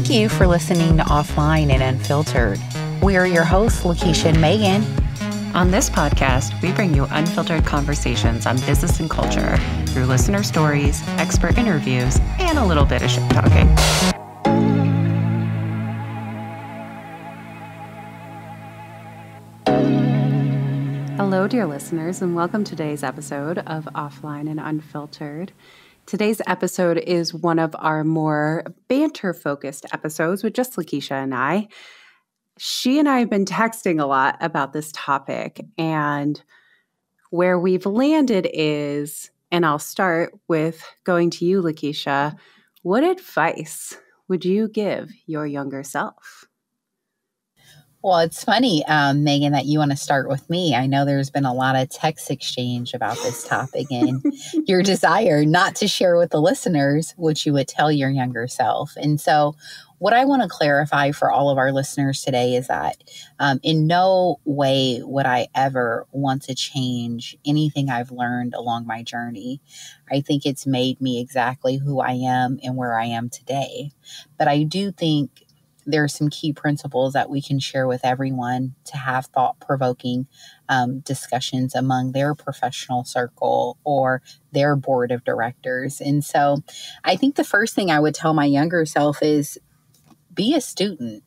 Thank you for listening to Offline and Unfiltered. We are your hosts, Lakisha and Megan. On this podcast, we bring you unfiltered conversations on business and culture through listener stories, expert interviews, and a little bit of shit talking. Hello, dear listeners, and welcome to today's episode of Offline and Unfiltered. Today's episode is one of our more banter-focused episodes with just Lakisha and I. She and I have been texting a lot about this topic, and where we've landed is, and I'll start with going to you, Lakisha, what advice would you give your younger self? Well, it's funny, Megan, that you want to start with me. I know there's been a lot of text exchange about this topic and your desire not to share with the listeners what you would tell your younger self. And so what I want to clarify for all of our listeners today is that in no way would I ever want to change anything I've learned along my journey. I think it's made me exactly who I am and where I am today. But I do think there are some key principles that we can share with everyone to have thought-provoking discussions among their professional circle or their board of directors. And so I think the first thing I would tell my younger self is be a student.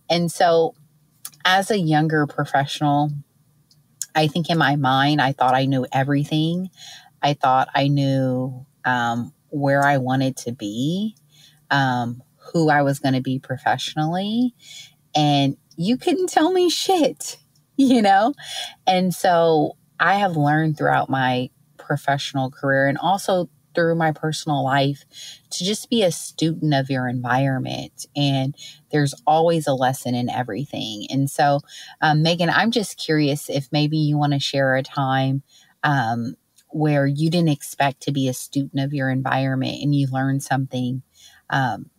And so as a younger professional, I think in my mind, I thought I knew everything. I thought I knew where I wanted to be, who I was going to be professionally, and you couldn't tell me shit, you know? And so I have learned throughout my professional career and also through my personal life to just be a student of your environment. And there's always a lesson in everything. And so, Megan, I'm just curious if maybe you want to share a time where you didn't expect to be a student of your environment and you learned something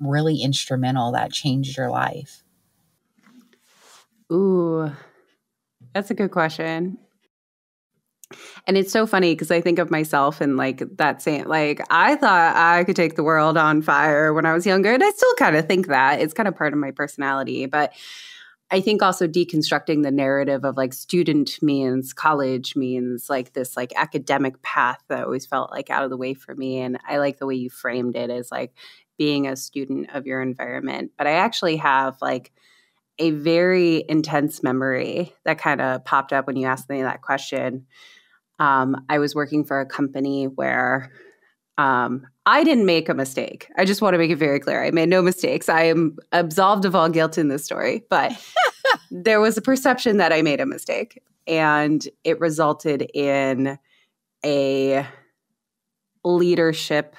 really instrumental that changed your life. Ooh, that's a good question. And it's so funny because I think of myself and like that saying, like, I thought I could take the world on fire when I was younger. And I still kind of think that. It's kind of part of my personality. But I think also deconstructing the narrative of like student means college means like this like academic path that always felt like out of the way for me. And I like the way you framed it as like being a student of your environment. But I actually have like a very intense memory that kind of popped up when you asked me that question. I was working for a company where I didn't make a mistake. I just want to make it very clear. I made no mistakes. I am absolved of all guilt in this story. But there was a perception that I made a mistake. And it resulted in a leadership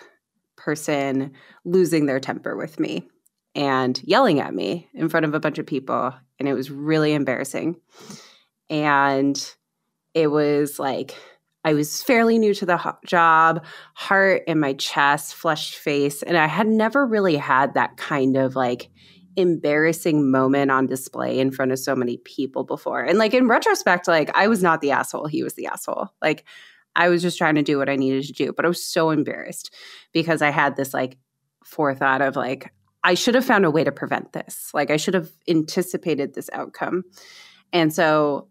person losing their temper with me and yelling at me in front of a bunch of people. And it was really embarrassing. And it was like, I was fairly new to the job, heart in my chest, flushed face. And I had never really had that kind of like embarrassing moment on display in front of so many people before. And like in retrospect, like I was not the asshole. He was the asshole. Like I was just trying to do what I needed to do. But I was so embarrassed because I had this like forethought of like, I should have found a way to prevent this. Like I should have anticipated this outcome. And so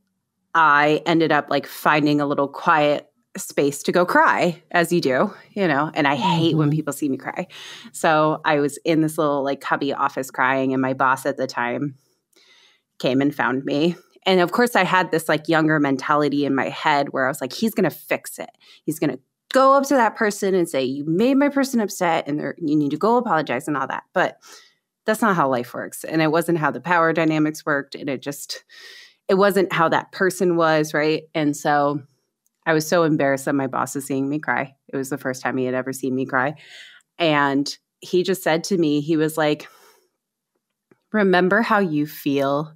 I ended up like finding a little quiet space to go cry, as you do, you know, and I hate when people see me cry. So I was in this little like cubby office crying, and my boss at the time came and found me. And of course I had this like younger mentality in my head where I was like, he's going to fix it. He's going to go up to that person and say, you made my person upset and you need to go apologize and all that. But that's not how life works. And it wasn't how the power dynamics worked. And it wasn't how that person was, right? And so I was so embarrassed that my boss was seeing me cry. It was the first time he had ever seen me cry. And he just said to me, he was like, remember how you feel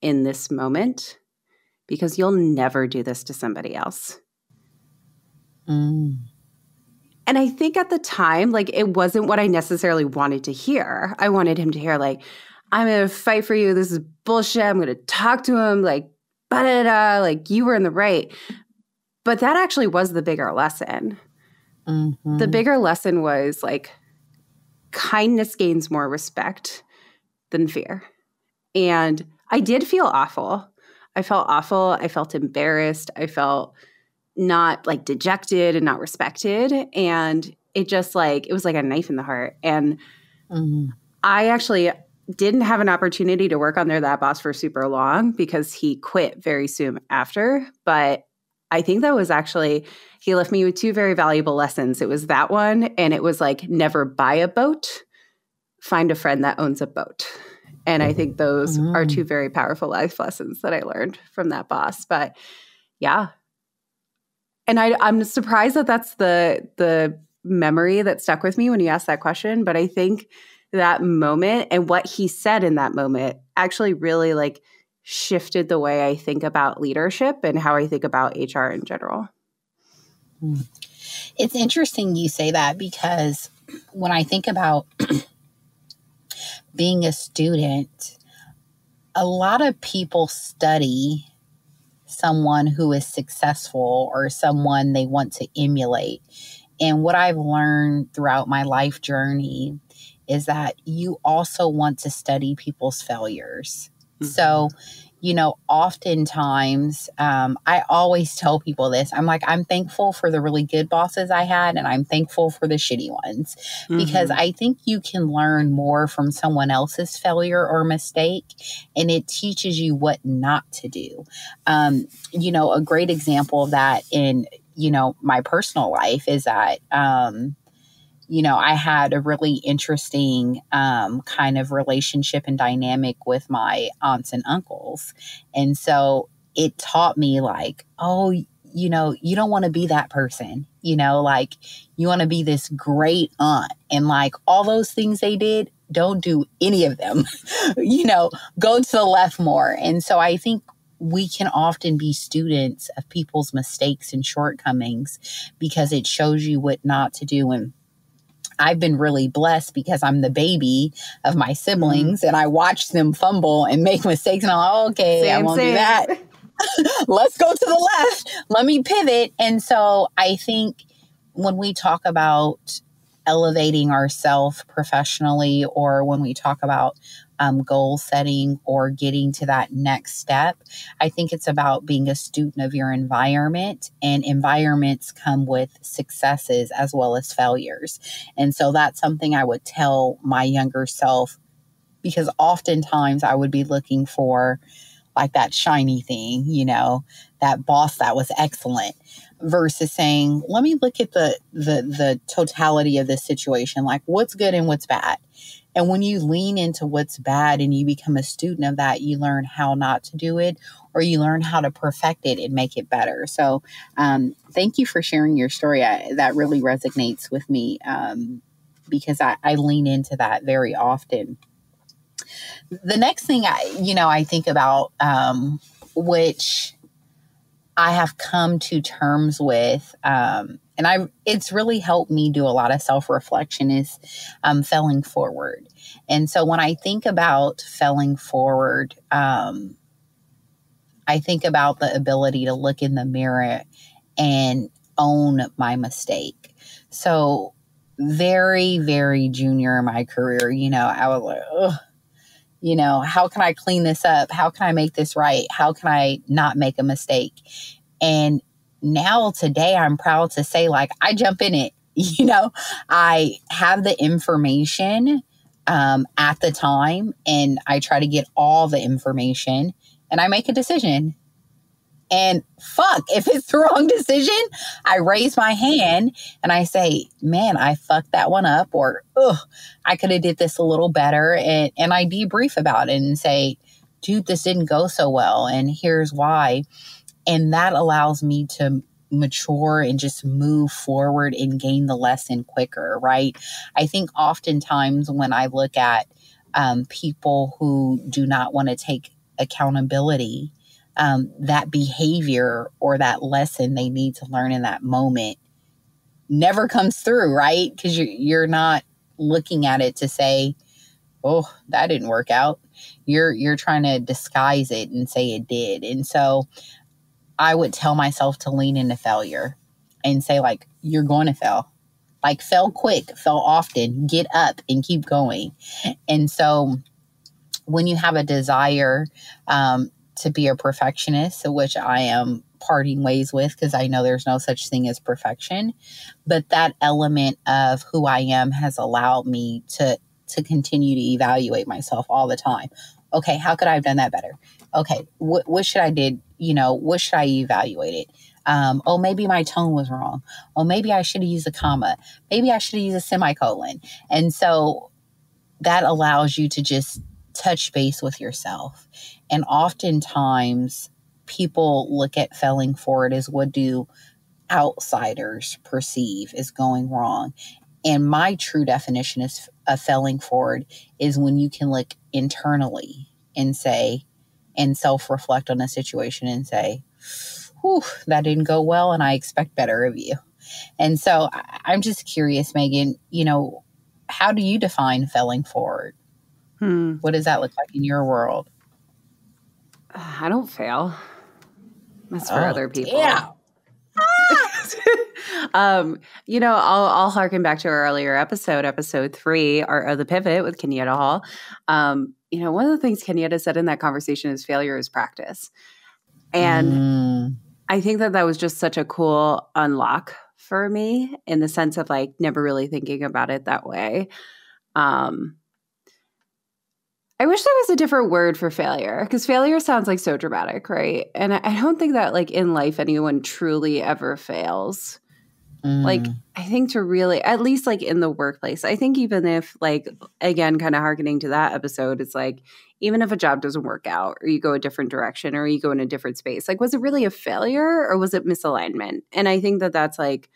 in this moment, because you'll never do this to somebody else. And I think at the time, like, it wasn't what I necessarily wanted to hear. I wanted him to hear, like, I'm going to fight for you. This is bullshit. I'm going to talk to him, like, ba-da-da, like, you were in the right. But that actually was the bigger lesson. The bigger lesson was, like, kindness gains more respect. than fear. And I did feel awful. I felt awful. I felt embarrassed. I felt not like dejected and not respected. And it just like, it was like a knife in the heart. And I actually didn't have an opportunity to work under that boss for super long because he quit very soon after. But I think that was actually, he left me with two very valuable lessons. It was that one, and it was like, never buy a boat, find a friend that owns a boat. And I think those are two very powerful life lessons that I learned from that boss. But yeah. And I'm surprised that that's the memory that stuck with me when you asked that question. But I think that moment and what he said in that moment actually really like shifted the way I think about leadership and how I think about HR in general. It's interesting you say that, because when I think about being a student, a lot of people study someone who is successful or someone they want to emulate. And what I've learned throughout my life journey is that you also want to study people's failures. So, oftentimes, I always tell people this. I'm like, I'm thankful for the really good bosses I had, and I'm thankful for the shitty ones, because I think you can learn more from someone else's failure or mistake, and it teaches you what not to do. A great example of that in, my personal life is that, I had a really interesting kind of relationship and dynamic with my aunts and uncles. And so it taught me like, oh, you don't want to be that person, like you want to be this great aunt, and like all those things they did, don't do any of them, go to the left more. And so I think we can often be students of people's mistakes and shortcomings because it shows you what not to do. And I've been really blessed because I'm the baby of my siblings, and I watch them fumble and make mistakes, and I'm like, okay, I won't do that. Let's go to the left. Let me pivot. And so I think when we talk about elevating ourselves professionally, or when we talk about goal setting or getting to that next step, I think it's about being a student of your environment, and environments come with successes as well as failures. And so that's something I would tell my younger self, because oftentimes I would be looking for like that shiny thing, that boss that was excellent, versus saying, let me look at the totality of this situation, like what's good and what's bad. And when you lean into what's bad and you become a student of that, you learn how not to do it, or you learn how to perfect it and make it better. So thank you for sharing your story. That really resonates with me because I lean into that very often. The next thing I think about, which I have come to terms with, and it's really helped me do a lot of self-reflection, is failing forward. And so when I think about failing forward, I think about the ability to look in the mirror and own my mistake. So very, very junior in my career, I was like, ugh, how can I clean this up? How can I make this right? How can I not make a mistake? And now today, I'm proud to say, like, I jump in it. I have the information at the time, and I try to get all the information, and I make a decision. And fuck, if it's the wrong decision, I raise my hand and I say, man, I fucked that one up, or, I could have did this a little better. And I debrief about it and say, dude, this didn't go so well, and here's why. And that allows me to mature and just move forward and gain the lesson quicker, right? I think oftentimes when I look at people who do not want to take accountability, that behavior or that lesson they need to learn in that moment never comes through, right? Because you're not looking at it to say, oh, that didn't work out. You're trying to disguise it and say it did. And so I would tell myself to lean into failure and say, like, you're going to fail. Like, fail quick, fail often, get up and keep going. And so when you have a desire to be a perfectionist, which I am parting ways with because I know there's no such thing as perfection, but that element of who I am has allowed me to continue to evaluate myself all the time. Okay, how could I have done that better? Okay, what should I did? What should I evaluate it? Oh, maybe my tone was wrong. Oh, maybe I should have used a comma. Maybe I should have used a semicolon. And so that allows you to just touch base with yourself. And oftentimes people look at failing forward as what do outsiders perceive as going wrong. And my true definition of failing forward is when you can look internally and say, and self-reflect on a situation and say, whew, that didn't go well and I expect better of you. And so I'm just curious, Megan, how do you define failing forward? What does that look like in your world? I don't fail. That's for other people. Yeah. I'll harken back to our earlier episode 3, Art of the Pivot with Kenyatta Hall. One of the things Kenyatta said in that conversation is failure is practice. And I think that was just such a cool unlock for me in the sense of like never really thinking about it that way. I wish there was a different word for failure because failure sounds like so dramatic, right? And I don't think that like in life anyone truly ever fails. Like I think to really, at least like in the workplace, I think even if like, again, kind of hearkening to that episode, it's like, even if a job doesn't work out or you go a different direction or you go in a different space, like was it really a failure or was it misalignment? And I think that that's like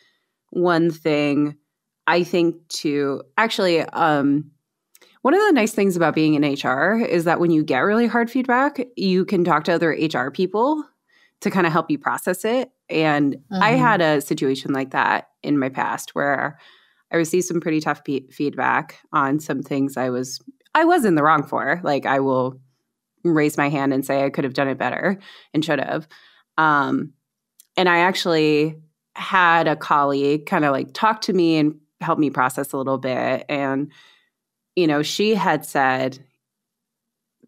one thing I think to actually, one of the nice things about being in HR is that when you get really hard feedback, you can talk to other HR people to kind of help you process it. And I had a situation like that in my past where I received some pretty tough feedback on some things I was in the wrong for. Like I will raise my hand and say I could have done it better and should have. And I actually had a colleague kind of like talk to me and help me process a little bit. And she had said,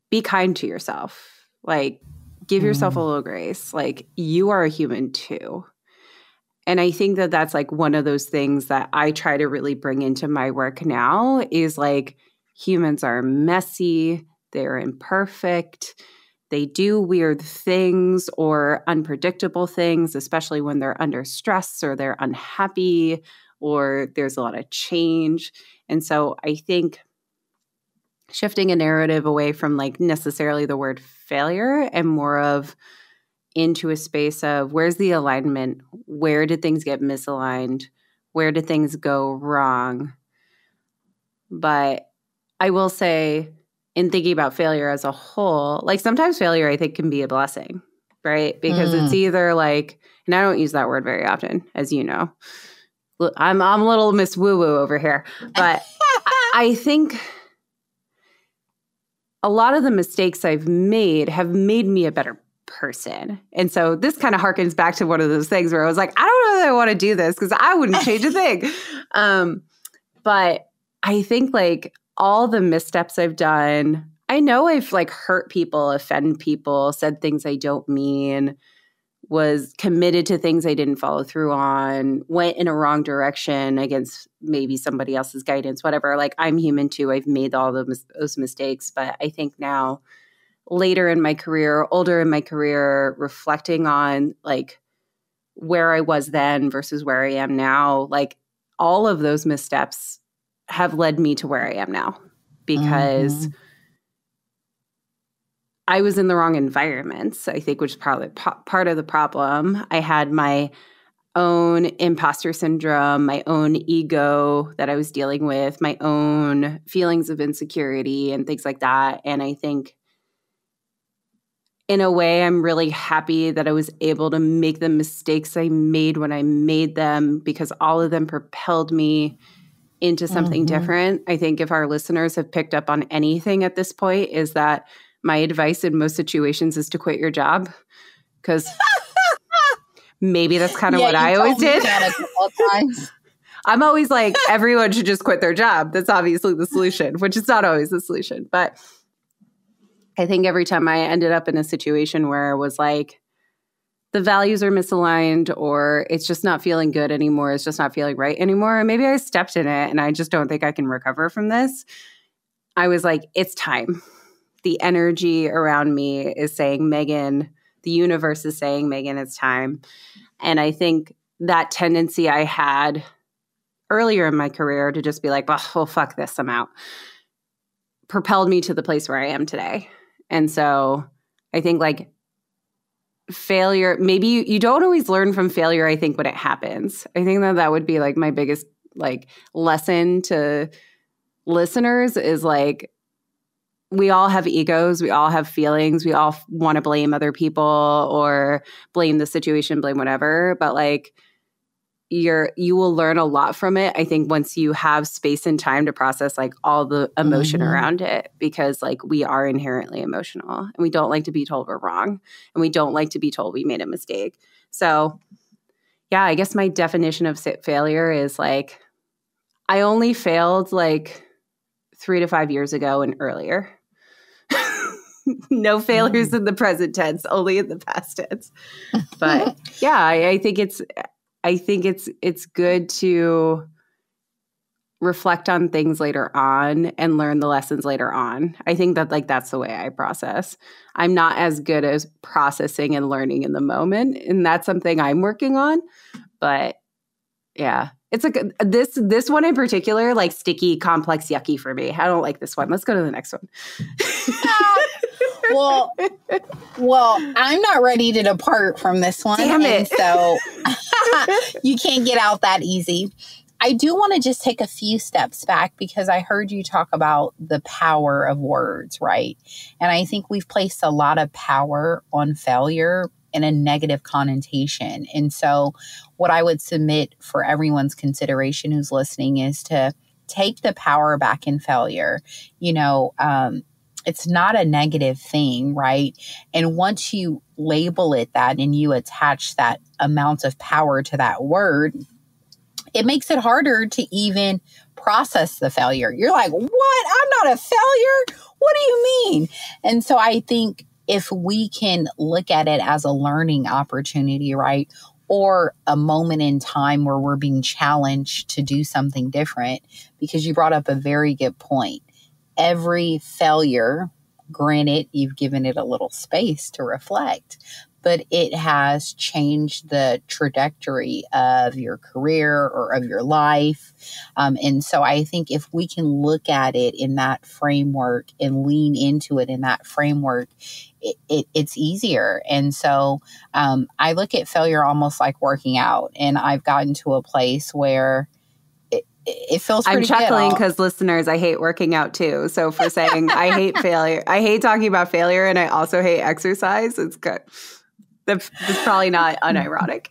be kind to yourself. Like, give yourself a little grace. Like, you are a human too. And I think that that's like one of those things that I try to really bring into my work now is like, humans are messy. They're imperfect. They do weird things or unpredictable things, especially when they're under stress or they're unhappy or there's a lot of change. And so I think shifting a narrative away from like necessarily the word failure and more of into a space of where's the alignment? Where did things get misaligned? Where did things go wrong? But I will say in thinking about failure as a whole, like sometimes failure I think can be a blessing, right? Because it's either like, and I don't use that word very often, as you know. I'm a little Miss Woo-Woo over here. But I think a lot of the mistakes I've made have made me a better person. And so this kind of harkens back to one of those things where I was like, I don't know that I want to do this because I wouldn't change a thing. But I think like all the missteps I've done, I know I've like hurt people, offend people, said things I don't mean, was committed to things I didn't follow through on, went in a wrong direction against maybe somebody else's guidance, whatever. Like I'm human too. I've made all those mistakes. But I think now later in my career, older in my career, reflecting on like where I was then versus where I am now, like all of those missteps have led me to where I am now because I was in the wrong environments, I think, which is probably part of the problem. I had my own imposter syndrome, my own ego that I was dealing with, my own feelings of insecurity and things like that. And I think in a way, I'm really happy that I was able to make the mistakes I made when I made them because all of them propelled me into something different. I think if our listeners have picked up on anything at this point is that my advice in most situations is to quit your job because maybe that's kind of what I always did. I'm always like, everyone should just quit their job. That's obviously the solution, which is not always the solution. But I think every time I ended up in a situation where it was like, the values are misaligned, or it's just not feeling good anymore, it's just not feeling right anymore, and maybe I stepped in it and I just don't think I can recover from this, I was like, it's time. The energy around me is saying, Megan, the universe is saying, Megan, it's time. And I think that tendency I had earlier in my career to just be like, well, fuck this, I'm out, propelled me to the place where I am today. And so I think like failure, maybe you don't always learn from failure, I think, when it happens. I think that would be like my biggest like lesson to listeners is like, we all have egos, we all have feelings, we all want to blame other people or blame the situation, blame whatever, but like you will learn a lot from it, I think, once you have space and time to process like all the emotion around it, because like we are inherently emotional and we don't like to be told we're wrong and we don't like to be told we made a mistake. So yeah, I guess my definition of failure is like, I only failed like 3 to 5 years ago and earlier. No failures in the present tense, only in the past tense. But yeah, I think it's good to reflect on things later on and learn the lessons later on. I think that like that's the way I process. I'm not as good as processing and learning in the moment, and that's something I'm working on. But yeah, it's like this one in particular, like sticky, complex, yucky for me. I don't like this one. Let's go to the next one. Well, I'm not ready to depart from this one. Damn it. So you can't get out that easy. I do want to just take a few steps back because I heard you talk about the power of words, right? And I think we've placed a lot of power on failure in a negative connotation. And so what I would submit for everyone's consideration who's listening is to take the power back in failure. It's not a negative thing, right? And once you label it that and you attach that amount of power to that word, it makes it harder to even process the failure. You're like, what? I'm not a failure? What do you mean? And so I think if we can look at it as a learning opportunity, right? Or a moment in time where we're being challenged to do something different, because you brought up a very good point. Every failure, granted, you've given it a little space to reflect, but it has changed the trajectory of your career or of your life. And so I think if we can look at it in that framework and lean into it in that framework, it's easier. And so I look at failure almost like working out. And I've gotten to a place where it feels pretty good. I'm chuckling because listeners, I hate working out too. So for saying I hate failure, I hate talking about failure, and I also hate exercise, it's good. That's probably not unironic.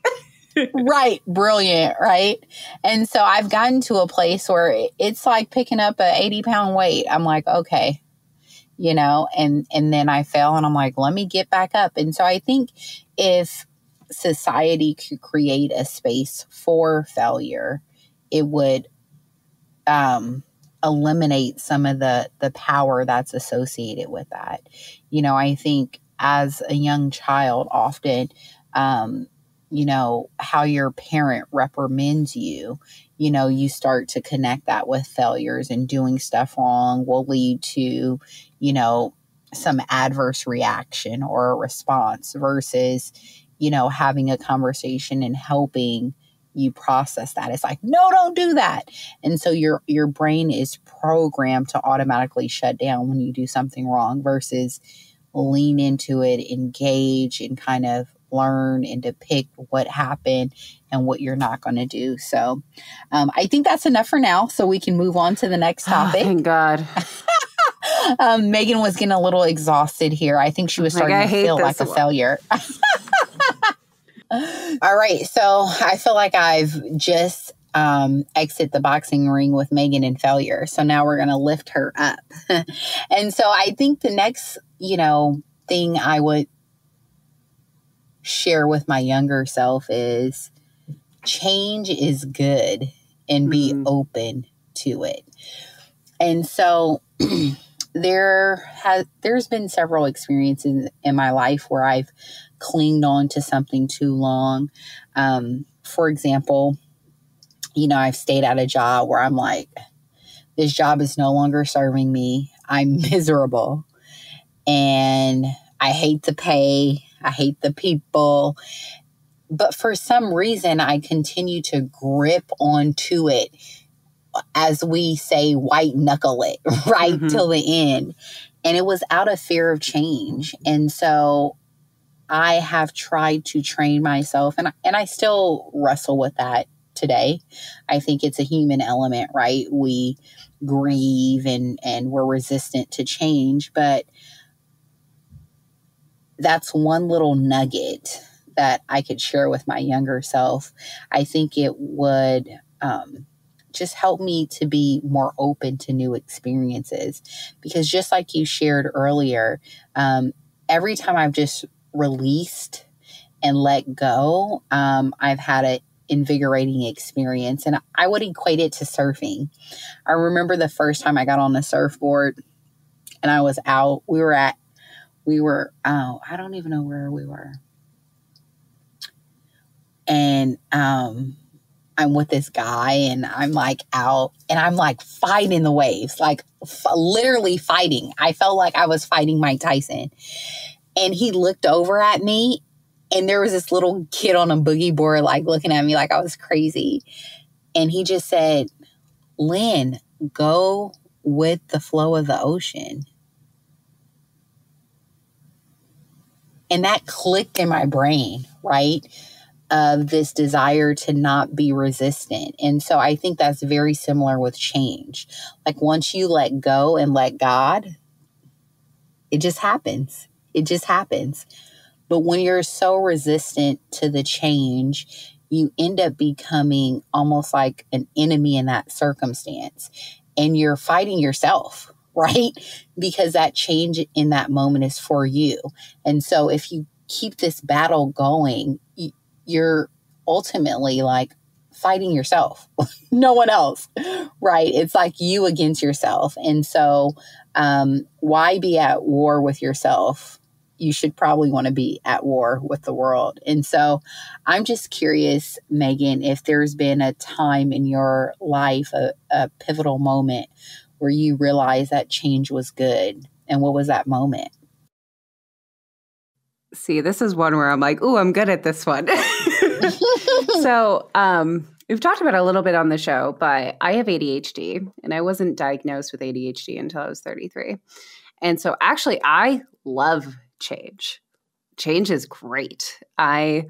Right. Brilliant. Right. And so I've gotten to a place where it's like picking up a 80-pound weight. I'm like, okay, and then I fail and I'm like, let me get back up. And so I think if society could create a space for failure, it would eliminate some of the power that's associated with that. I think as a young child, often, how your parent reprimands you, you start to connect that with failures, and doing stuff wrong will lead to, some adverse reaction or a response versus, having a conversation and helping you process that. It's like, no, don't do that. And so your brain is programmed to automatically shut down when you do something wrong versus lean into it, engage, and kind of learn and depict what happened and what you're not going to do. So I think that's enough for now, so we can move on to the next topic. Oh, thank God. Megan was getting a little exhausted here. I think she was starting to feel like a failure. All right. So I feel like I've just exit the boxing ring with Megan in failure. So now we're going to lift her up. And so I think the next, thing I would share with my younger self is change is good and be open to it. And so there's been several experiences in my life where I've clinged on to something too long. For example, I've stayed at a job where I'm like, this job is no longer serving me. I'm miserable. And I hate the pay. I hate the people. But for some reason, I continue to grip onto it, as we say, white knuckle it, right, till the end. And it was out of fear of change. And so I have tried to train myself, and I still wrestle with that today. I think it's a human element, right? We grieve and we're resistant to change, but that's one little nugget that I could share with my younger self. I think it would just help me to be more open to new experiences, because just like you shared earlier, every time I've just released and let go, I've had an invigorating experience. And I would equate it to surfing. I remember the first time I got on the surfboard and I was out. I don't even know where we were. And I'm with this guy and I'm like out and I'm like fighting the waves, like literally fighting. I felt like I was fighting Mike Tyson. And he looked over at me and there was this little kid on a boogie board, like looking at me like I was crazy. And he just said, Lynn, go with the flow of the ocean. And that clicked in my brain, right? Of this desire to not be resistant. And so I think that's very similar with change. Like once you let go and let God, it just happens. It just happens. But when you're so resistant to the change, you end up becoming almost like an enemy in that circumstance. And you're fighting yourself, right? Because that change in that moment is for you. And so if you keep this battle going, you're ultimately like fighting yourself, no one else, right? It's like you against yourself. And so why be at war with yourself? You should probably want to be at war with the world. And so I'm just curious, Megan, if there's been a time in your life, a pivotal moment where you realized that change was good. And what was that moment? See, this is one where I'm like, ooh, I'm good at this one. So we've talked about it a little bit on the show, but I have ADHD and I wasn't diagnosed with ADHD until I was 33. And so actually I love change. Change is great. I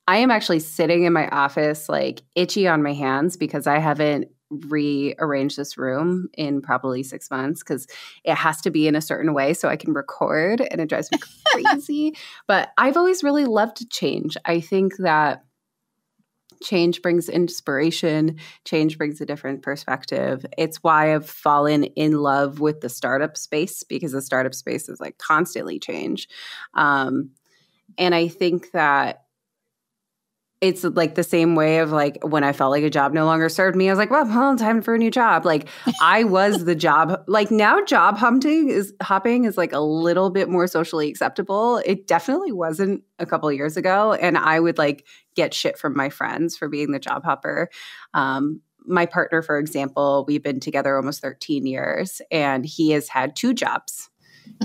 am actually sitting in my office like itchy on my hands because I haven't rearranged this room in probably 6 months because it has to be in a certain way so I can record, and it drives me crazy. But I've always really loved change. I think that change brings inspiration. Change brings a different perspective. It's why I've fallen in love with the startup space, because the startup space is like constantly change. And I think that it's like the same way of like when I felt like a job no longer served me, I was like, well, time for a new job. Like I was the job. Like now job hopping is like a little bit more socially acceptable. It definitely wasn't a couple of years ago. And I would like get shit from my friends for being the job hopper. My partner, for example, we've been together almost 13 years and he has had 2 jobs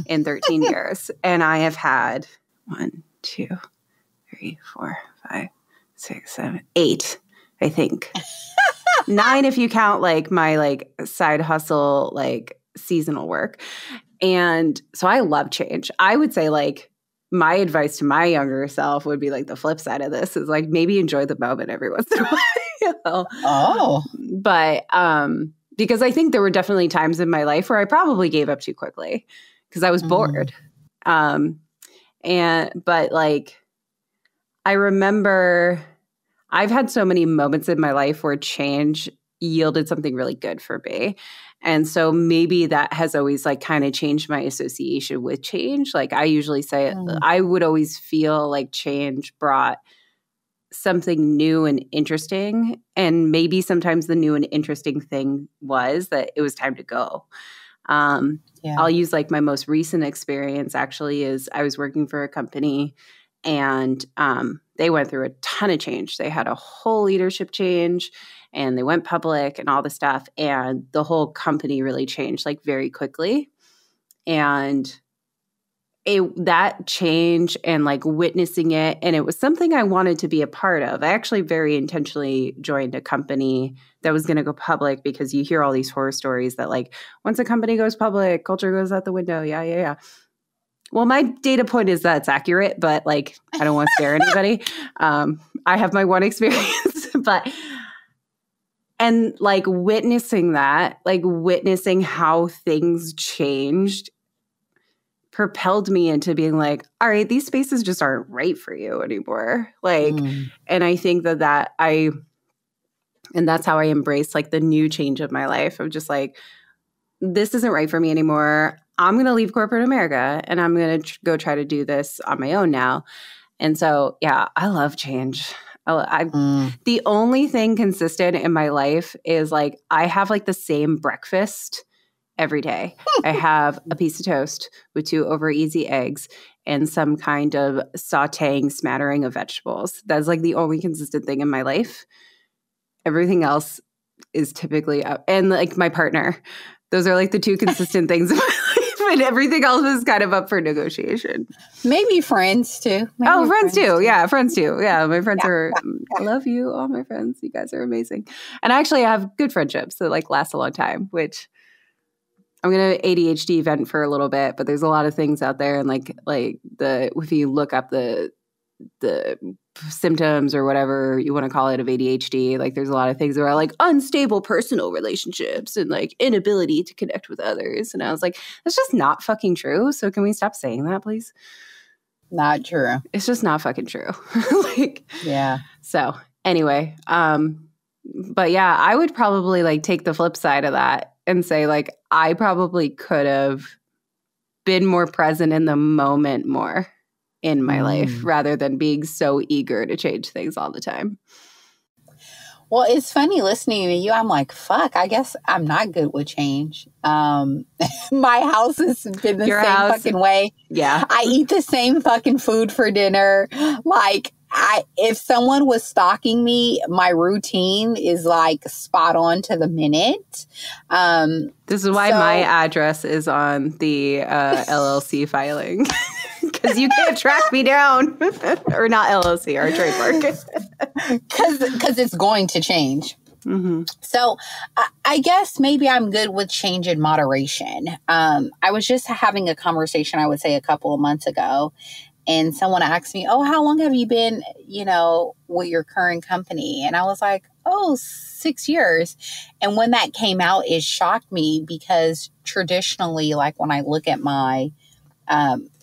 in 13 years. And I have had 1, 2, 3, 4, 5, 6, 7, 8, I think. 9 if you count like my like side hustle, like seasonal work. And so I love change. I would say like my advice to my younger self would be like the flip side of this is like maybe enjoy the moment every once in a while. Oh. But because I think there were definitely times in my life where I probably gave up too quickly because I was bored. But like I remember I've had so many moments in my life where change yielded something really good for me. And so maybe that has always like kind of changed my association with change. Like I usually say, I would always feel like change brought something new and interesting. And maybe sometimes the new and interesting thing was that it was time to go. I'll use like my most recent experience actually is I was working for a company and they went through a ton of change. They had a whole leadership change and they went public and all this stuff. And the whole company really changed like very quickly. And that change and like witnessing it, and it was something I wanted to be a part of. I actually very intentionally joined a company that was going to go public because you hear all these horror stories that like once a company goes public, culture goes out the window. Yeah. Well, my data point is that it's accurate, but like I don't want to scare anybody. I have my one experience, and like witnessing that, like witnessing how things changed propelled me into being like, all right, these spaces just aren't right for you anymore. Like, and I think and that's how I embrace like the new change of my life. I'm just like, this isn't right for me anymore. I'm going to leave corporate America and I'm going to go try to do this on my own now. And so, yeah, I love change. The only thing consistent in my life is like, I have like the same breakfast every day. I have a piece of toast with 2 over easy eggs and some kind of sauteing smattering of vegetables. That's like the only consistent thing in my life. Everything else is typically up. And like my partner, those are like the 2 consistent things in my life. And everything else is kind of up for negotiation. Maybe friends too. Friends too. Yeah, friends too. Yeah, my friends I love you, all my friends. You guys are amazing. And actually I have good friendships that like last a long time, which I'm going to ADHD vent for a little bit, but there's a lot of things out there. And if you look up the symptoms or whatever you want to call it of ADHD, like there's a lot of things that are like unstable personal relationships and like inability to connect with others. And I was like, that's just not fucking true. So can we stop saying that, please? Not true. It's just not fucking true. Yeah. So anyway, but yeah, I would probably like take the flip side of that and say like, I probably could have been more present in the moment more in my life rather than being so eager to change things all the time. Well, it's funny listening to you. I'm like, fuck, I guess I'm not good with change. My house has been the same fucking way. Yeah. I eat the same fucking food for dinner. Like, if someone was stalking me, my routine is like spot on to the minute. This is why my address is on the LLC filing. Because you can't track me down. Or not LLC, or trademark. Because it's going to change. Mm-hmm. So I guess maybe I'm good with change in moderation. I was just having a conversation, I would say a couple of months ago. And someone asked me, oh, how long have you been, with your current company? And I was like, 6 years. And when that came out, it shocked me because traditionally, like when I look at my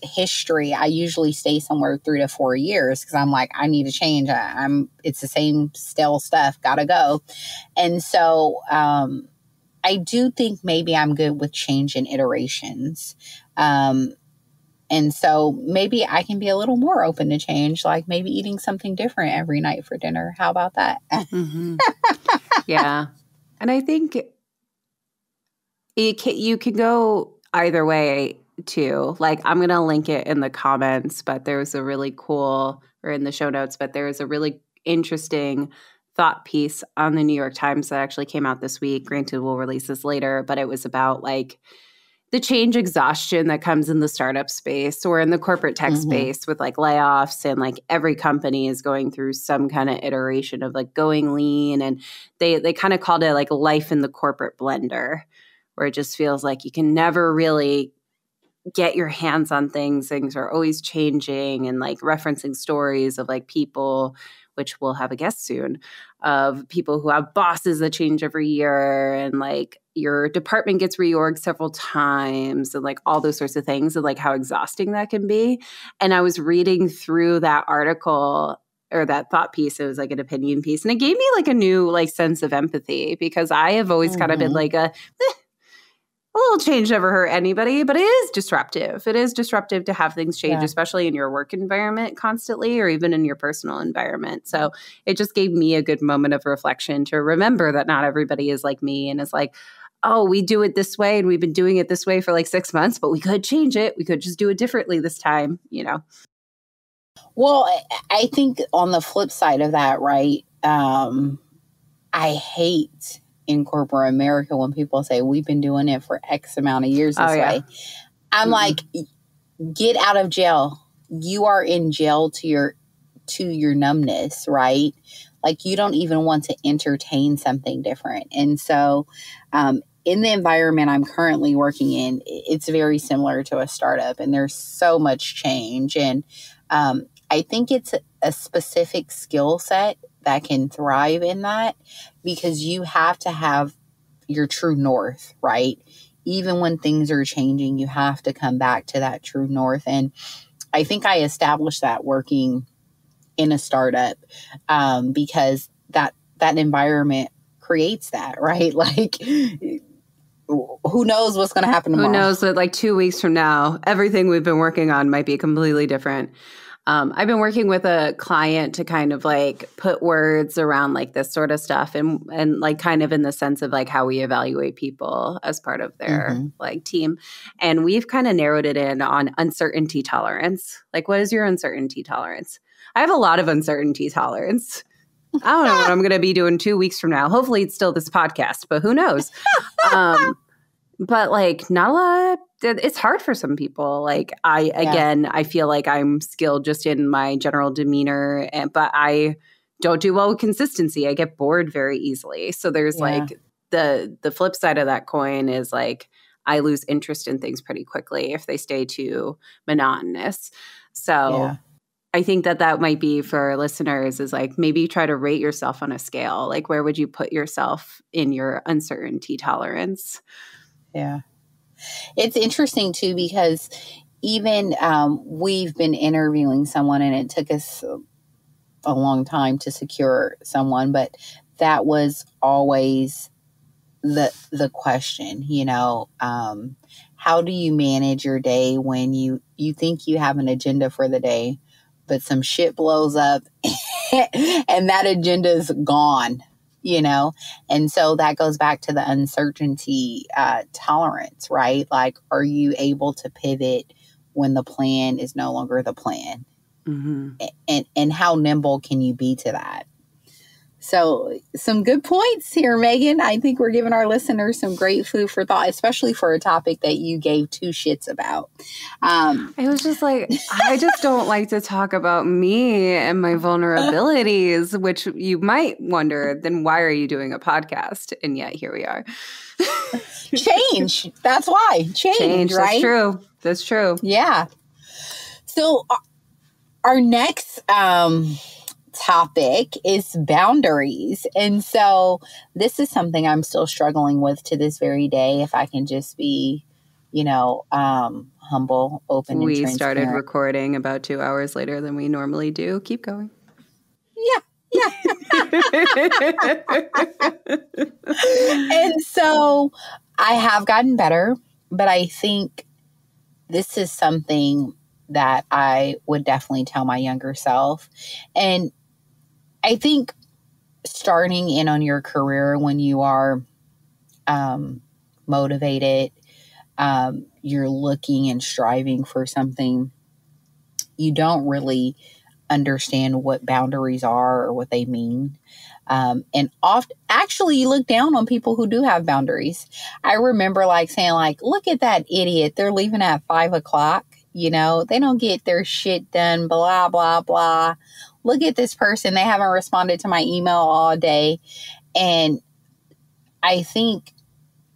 history, I usually stay somewhere 3 to 4 years because I'm like, I need to change. It's the same stale stuff. Gotta go. And so I do think maybe I'm good with change in iterations. And so maybe I can be a little more open to change, like maybe eating something different every night for dinner. How about that? Mm-hmm. Yeah. And I think you can go either way too. Like I'm going to link it in the comments, but there was a really cool, or in the show notes, but there was a really interesting thought piece on the New York Times that actually came out this week. Granted, we'll release this later, but it was about like the change exhaustion that comes in the startup space or in the corporate tech space with like layoffs, and like every company is going through some kind of iteration of like going lean. And they kind of called it like life in the corporate blender, where it just feels like you can never really get your hands on things. Things are always changing, and like referencing stories of like people, which we'll have a guest soon, of people who have bosses that change every year, and like your department gets reorged several times, and like all those sorts of things, and like how exhausting that can be. And I was reading through that article or that thought piece. It was like an opinion piece, and it gave me like a new like sense of empathy, because I have always kind of been like a little change never hurt anybody, but it is disruptive. It is disruptive to have things change, especially in your work environment constantly, or even in your personal environment. So it just gave me a good moment of reflection to remember that not everybody is like me and is like, oh, we do it this way and we've been doing it this way for like 6 months, but we could change it. We could just do it differently this time, you know? Well, I think on the flip side of that, right? I hate in corporate America when people say we've been doing it for X amount of years this way. I'm like, get out of jail. You are in jail to your numbness, right? Like you don't even want to entertain something different. And so in the environment I'm currently working in, it's very similar to a startup and there's so much change. And I think it's a specific skill set that can thrive in that because you have to have your true north, right? Even when things are changing, you have to come back to that true north. And I think I established that working in a startup because that environment creates that, right? Like, who knows what's going to happen tomorrow? Who knows that like 2 weeks from now, everything we've been working on might be completely different. I've been working with a client to kind of like put words around like this sort of stuff and like kind of in the sense of like how we evaluate people as part of their like team. And we've kind of narrowed it in on uncertainty tolerance. Like, what is your uncertainty tolerance? I have a lot of uncertainty tolerance. I don't know what I'm going to be doing 2 weeks from now. Hopefully it's still this podcast, but who knows? But like not a lot. It's hard for some people. Like I feel like I'm skilled just in my general demeanor, but I don't do well with consistency. I get bored very easily. So there's like the flip side of that coin is like I lose interest in things pretty quickly if they stay too monotonous. So I think that might be for listeners is like maybe try to rate yourself on a scale. Like where would you put yourself in your uncertainty tolerance? Yeah. It's interesting too, because even we've been interviewing someone and it took us a long time to secure someone, but that was always the question, you know, how do you manage your day when you think you have an agenda for the day, but some shit blows up and that agenda is gone, you know? And so that goes back to the uncertainty tolerance, right? Like, are you able to pivot when the plan is no longer the plan? And how nimble can you be to that? So some good points here, Megan. I think we're giving our listeners some great food for thought, especially for a topic that you gave two shits about. I was just like, I just don't like to talk about me and my vulnerabilities, which you might wonder, then why are you doing a podcast? And yet here we are. Change. That's why. Change, right? That's true. That's true. Yeah. So our next topic is boundaries. And so this is something I'm still struggling with to this very day. If I can just be, you know, humble, open, and transparent. We started recording about 2 hours later than we normally do. Keep going. Yeah. And so I have gotten better, but I think this is something that I would definitely tell my younger self. And I think starting in on your career when you are motivated, you're looking and striving for something, you don't really understand what boundaries are or what they mean. And actually you look down on people who do have boundaries. I remember like saying like, look at that idiot. They're leaving at 5:00. You know, they don't get their shit done, blah, blah, blah. Look at this person. They haven't responded to my email all day. And I think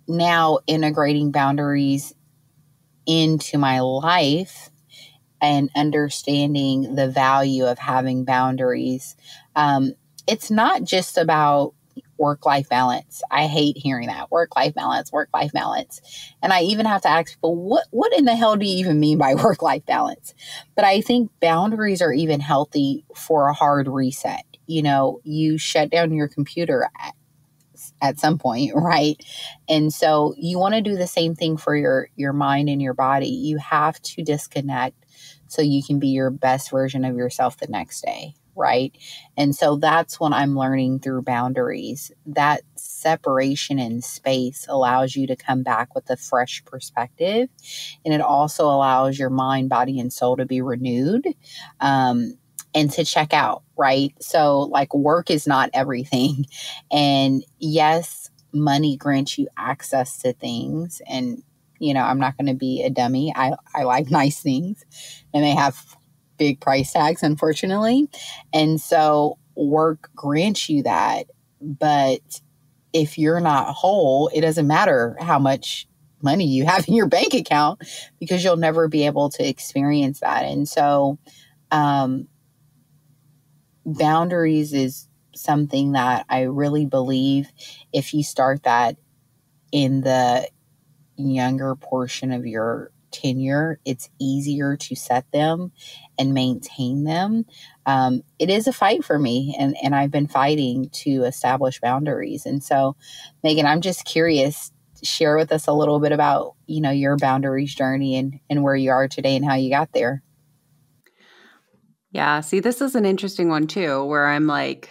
now integrating boundaries into my life and understanding the value of having boundaries, it's not just about work-life balance. I hate hearing that. Work-life balance. And I even have to ask people, what in the hell do you even mean by work-life balance? But I think boundaries are even healthy for a hard reset. You know, you shut down your computer at some point, right? And so you want to do the same thing for your mind and your body. You have to disconnect so you can be your best version of yourself the next day, right? And so that's what I'm learning through boundaries. That separation in space allows you to come back with a fresh perspective. And it also allows your mind, body, and soul to be renewed. And to check out, right? So, like, work is not everything. And yes, money grants you access to things. And, I'm not going to be a dummy. I like nice things, and they have big price tags, unfortunately. And so work grants you that. But if you're not whole, it doesn't matter how much money you have in your bank account, because you'll never be able to experience that. And so, boundaries is something that I really believe if you start that in the younger portion of your tenure, it's easier to set them and maintain them. It is a fight for me, and I've been fighting to establish boundaries. And so, Megan, I'm just curious, share with us a little bit about, your boundaries journey and where you are today and how you got there. Yeah, see, this is an interesting one too, where I'm like,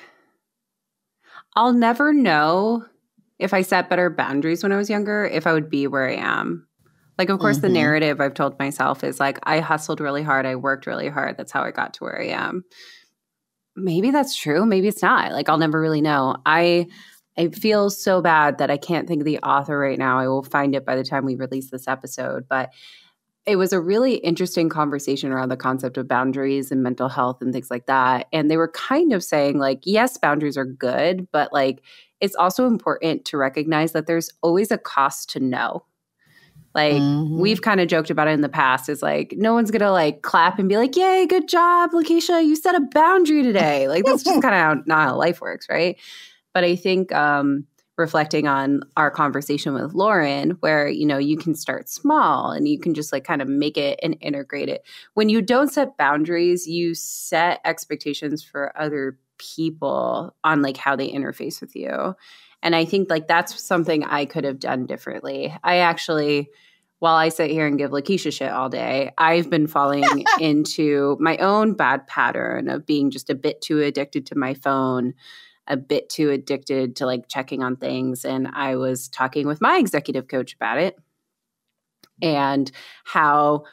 I'll never know if I set better boundaries when I was younger, if I would be where I am. Like, of course, the narrative I've told myself is like, I hustled really hard. I worked really hard. That's how I got to where I am. Maybe that's true. Maybe it's not. Like, I'll never really know. I feel so bad that I can't think of the author right now. I will find it by the time we release this episode. But it was a really interesting conversation around the concept of boundaries and mental health and things like that. And they were kind of saying, like, yes, boundaries are good, but like, it's also important to recognize that there's always a cost to no. Like, we've kind of joked about it in the past, is like, no one's going to like clap and be like, yay, good job, Lakisha, you set a boundary today. Like, that's just kind of not how life works, right? But I think reflecting on our conversation with Lauren, where, you can start small and you can just like kind of make it and integrate it. When you don't set boundaries, you set expectations for other people on like how they interface with you. And I think like that's something I could have done differently. I actually, while I sit here and give Lakisha shit all day, I've been falling into my own bad pattern of being just a bit too addicted to my phone, a bit too addicted to like checking on things. And I was talking with my executive coach about it and how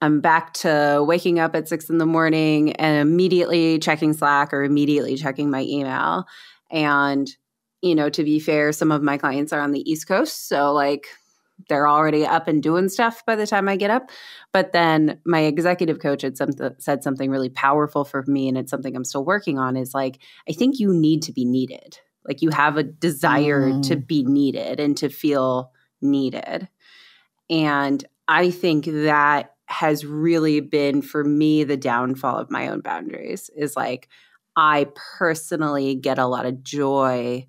I'm back to waking up at 6 a.m. and immediately checking Slack or immediately checking my email. And, to be fair, some of my clients are on the East Coast. So like they're already up and doing stuff by the time I get up. But then my executive coach had said something really powerful for me, and it's something I'm still working on, is like, I think you need to be needed. Like, you have a desire to be needed and to feel needed. And I think that has really been, for me, the downfall of my own boundaries, is like, I personally get a lot of joy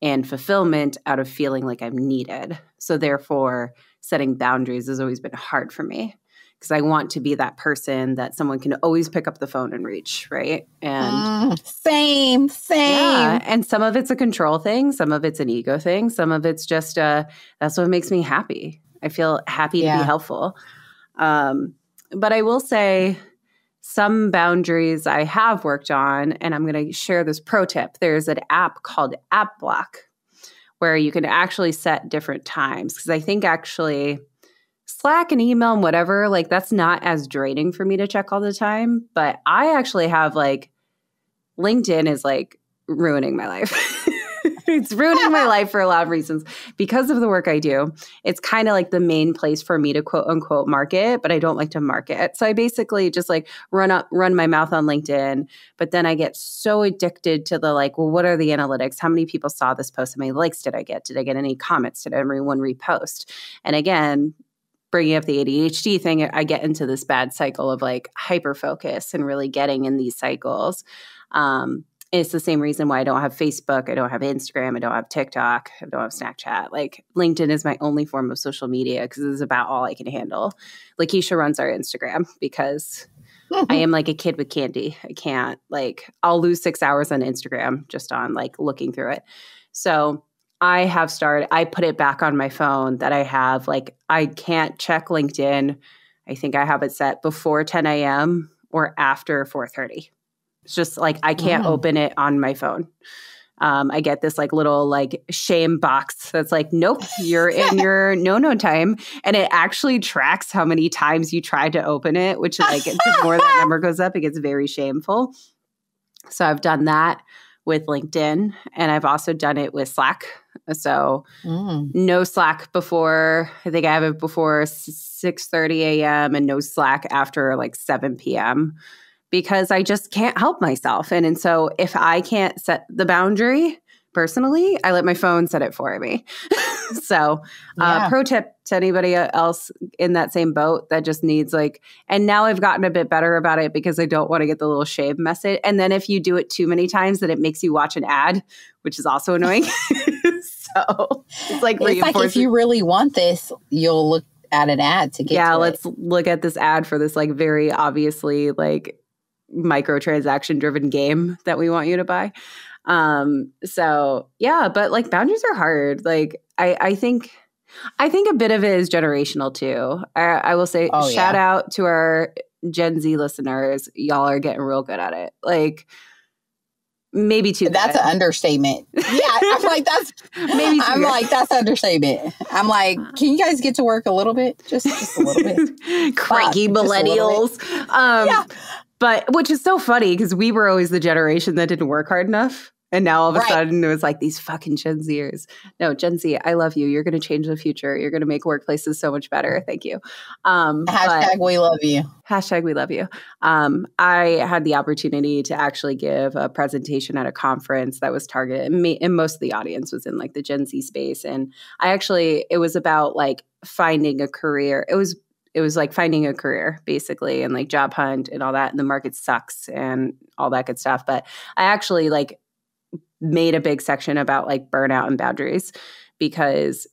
and fulfillment out of feeling like I'm needed. So therefore, setting boundaries has always been hard for me, because I want to be that person that someone can always pick up the phone and reach, right? And same. Yeah, and some of it's a control thing, some of it's an ego thing, some of it's just that's what makes me happy. I feel happy to be helpful. But I will say, some boundaries I have worked on, and I'm going to share this pro tip. There's an app called App Block where you can actually set different times. Because I think actually Slack and email and whatever, like, that's not as draining for me to check all the time. But I actually have like, LinkedIn is like ruining my life. It's ruining my life for a lot of reasons because of the work I do. It's kind of like the main place for me to quote unquote market, but I don't like to market. So I basically just like run my mouth on LinkedIn, but then I get so addicted to the like, well, what are the analytics? How many people saw this post? How many likes did I get? Did I get any comments? Did everyone repost? And again, bringing up the ADHD thing, I get into this bad cycle of like hyper focus and really getting in these cycles. It's the same reason why I don't have Facebook, I don't have Instagram, I don't have TikTok, I don't have Snapchat. Like, LinkedIn is my only form of social media because it's about all I can handle. Lakisha runs our Instagram because I am like a kid with candy. I can't, like, I'll lose 6 hours on Instagram just on like looking through it. So I put it back on my phone that I have, like, I can't check LinkedIn. I think I have it set before 10 a.m. or after 4:30. It's just like I can't open it on my phone. I get this like little like shame box that's like, nope, you're in your no time. And it actually tracks how many times you tried to open it, which like the more that number goes up, it gets very shameful. So I've done that with LinkedIn, and I've also done it with Slack. So no Slack before, I think I have it before 6:30 a.m. and no Slack after like 7 p.m. because I just can't help myself. And so if I can't set the boundary personally, I let my phone set it for me. So pro tip to anybody else in that same boat that just needs like, and now I've gotten a bit better about it because I don't want to get the little shame message. And then if you do it too many times, then it makes you watch an ad, which is also annoying. So it's like if you really want this, you'll look at an ad to get to it. Let's look at this ad for this like very obviously like microtransaction driven game that we want you to buy. So yeah, but like boundaries are hard. Like I think a bit of it is generational too. I will say shout out to our Gen Z listeners. Y'all are getting real good at it. Like maybe too. That's an understatement. Yeah, I'm like that's maybe. I'm like that's an understatement. I'm like, can you guys get to work a little bit? Just a little bit. Cranky millennials. But which is so funny because we were always the generation that didn't work hard enough. And now all of a sudden it was like these fucking Gen Zers. No, Gen Z, I love you. You're going to change the future. You're going to make workplaces so much better. Thank you. Hashtag we love you. Hashtag we love you. I had the opportunity to actually give a presentation at a conference that was targeted, and most of the audience was in like the Gen Z space. And it was about like finding a career. It was like finding a career basically and like job hunt and all that. And the market sucks and all that good stuff. But I actually like made a big section about like burnout and boundaries, because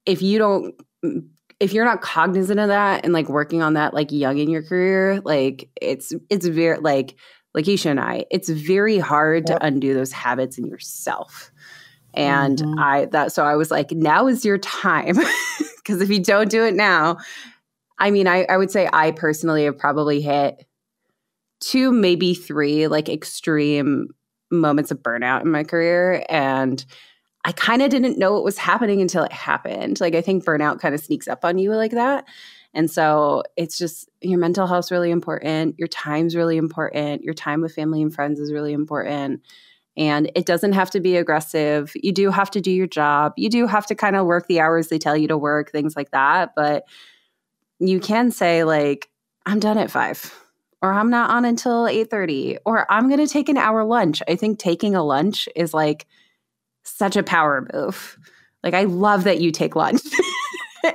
if you're not cognizant of that and like working on that like young in your career, like it's very like Lakisha and I, it's very hard to undo those habits in yourself. And so I was like, now is your time. Because if you don't do it now, I mean, I would say I personally have probably hit 2, maybe 3 like extreme moments of burnout in my career. And I kind of didn't know what was happening until it happened. Like I think burnout kind of sneaks up on you like that. And so it's just your mental health's really important. Your time's really important. Your time with family and friends is really important. And it doesn't have to be aggressive. You do have to do your job. You do have to kind of work the hours they tell you to work, things like that. But you can say like, I'm done at 5. Or I'm not on until 8:30, or I'm going to take an hour lunch. I think taking a lunch is like such a power move. Like I love that you take lunch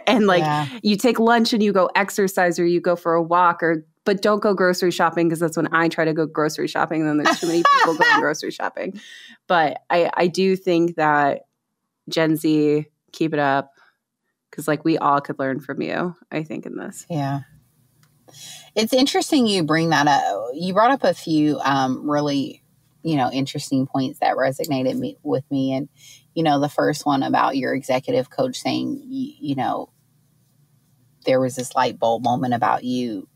and like you take lunch and you go exercise or you go for a walk, but don't go grocery shopping, because that's when I try to go grocery shopping and then there's too many people going grocery shopping. But I do think that Gen Z, keep it up, because like we all could learn from you, I think, in this. Yeah. It's interesting you bring that up. You brought up a few really, interesting points that resonated with me. And, the first one about your executive coach saying, there was this light bulb moment about you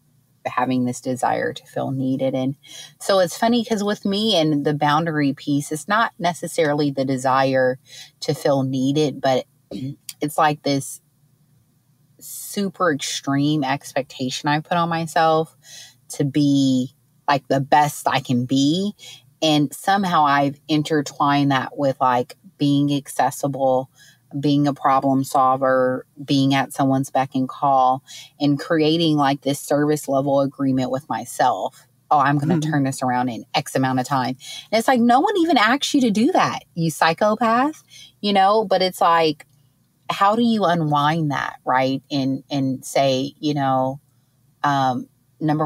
having this desire to feel needed. And so it's funny because with me and the boundary piece, it's not necessarily the desire to feel needed, but it's like this super extreme expectation I put on myself to be like the best I can be. And somehow I've intertwined that with like being accessible, being a problem solver, being at someone's beck and call, and creating like this service level agreement with myself. Oh, I'm going to turn this around in X amount of time. And it's like, no one even asks you to do that, you psychopath, but it's like, how do you unwind that, right? And say, number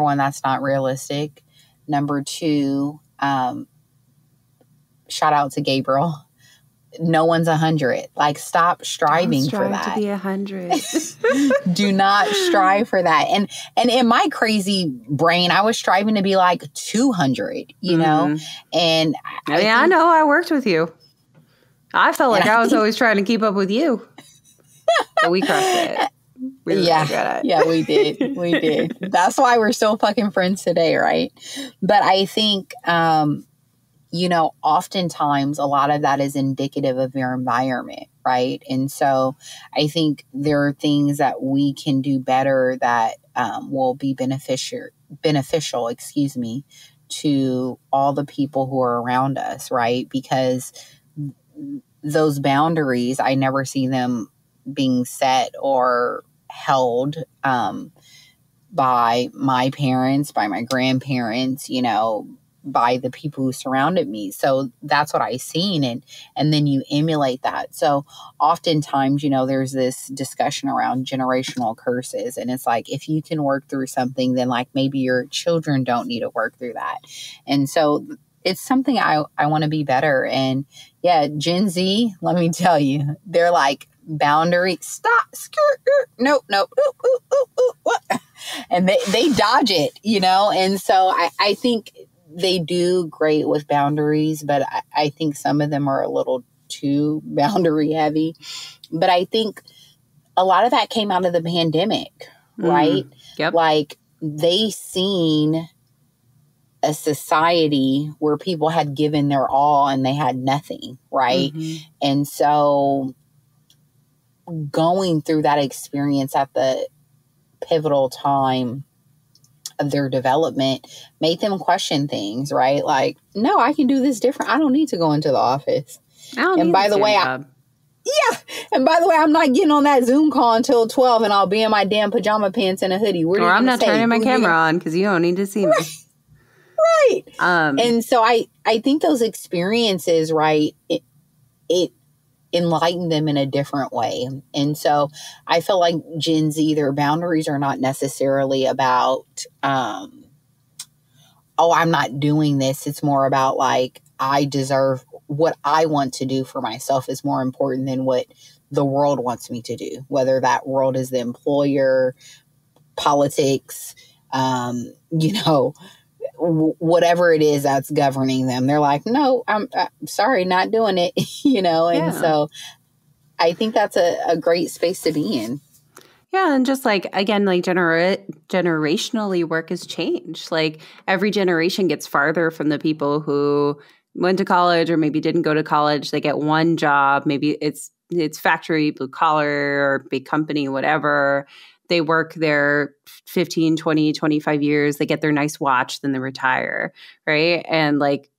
one, that's not realistic. Number two, shout out to Gabriel. No one's 100. Like, stop striving for that. To be 100. Do not strive for that. And in my crazy brain, I was striving to be like 200, know? And I know. I worked with you. I felt like I was always trying to keep up with you. But we crushed it. We were yeah. good at it. Yeah, we did. We did. That's why we're still fucking friends today, right? But I think, oftentimes a lot of that is indicative of your environment, right? And so I think there are things that we can do better that will be beneficial, to all the people who are around us, right? Because those boundaries, I never see them being set or held by my parents, by my grandparents, by the people who surrounded me. So that's what I seen, and then you emulate that. So oftentimes, there's this discussion around generational curses, and it's like, if you can work through something, then like maybe your children don't need to work through that. And so it's something I want to be better. And yeah, Gen Z, let me tell you, they're like, boundary, stop, nope, what? And they dodge it, and so I think they do great with boundaries, but I think some of them are a little too boundary heavy. But I think a lot of that came out of the pandemic, right? Yep. Like, they seen a society where people had given their all and they had nothing, right? Mm-hmm. And so going through that experience at the pivotal time of their development made them question things, right? Like, no, I can do this different. I don't need to go into the office. And by the way, I'm not getting on that Zoom call until 12, and I'll be in my damn pajama pants and a hoodie. Or I'm not turning my camera on because you don't need to see me. Right. And so I think those experiences, right, it enlighten them in a different way. And so I feel like Gen Z, their boundaries are not necessarily about, I'm not doing this. It's more about like, I deserve what I want to do for myself is more important than what the world wants me to do, whether that world is the employer, politics, whatever it is that's governing them. They're like, no, I'm sorry, not doing it, and so I think that's a great space to be in. Yeah, and just like, again, like generationally, work has changed. Like, every generation gets farther from the people who went to college or maybe didn't go to college. They get one job, maybe it's factory, blue collar, or big company, whatever. They work there 15, 20, 25 years. They get their nice watch, then they retire, right? And like,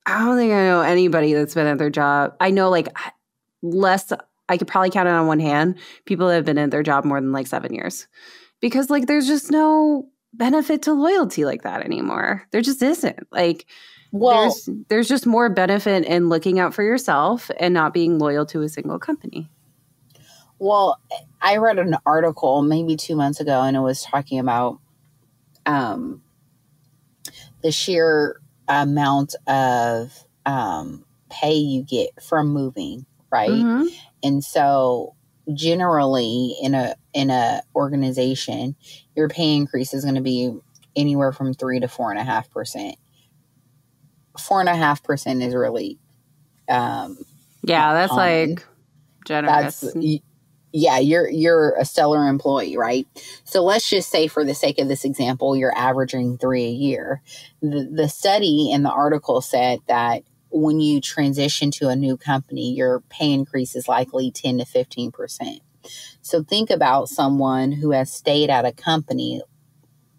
I don't think I know anybody that's been at their job. I know like less, I could probably count it on one hand, people that have been at their job more than like 7 years. Because like, there's just no benefit to loyalty like that anymore. There just isn't. Like, well, there's just more benefit in looking out for yourself and not being loyal to a single company. Well, I read an article maybe 2 months ago, and it was talking about the sheer amount of pay you get from moving, right? Mm-hmm. And so generally in a organization, your pay increase is going to be anywhere from 3 to 4.5%. 4.5% is really that's like generous. You're a stellar employee, right? So let's just say, for the sake of this example, you're averaging 3 a year. The study in the article said that when you transition to a new company, your pay increase is likely 10 to 15%. So think about someone who has stayed at a company.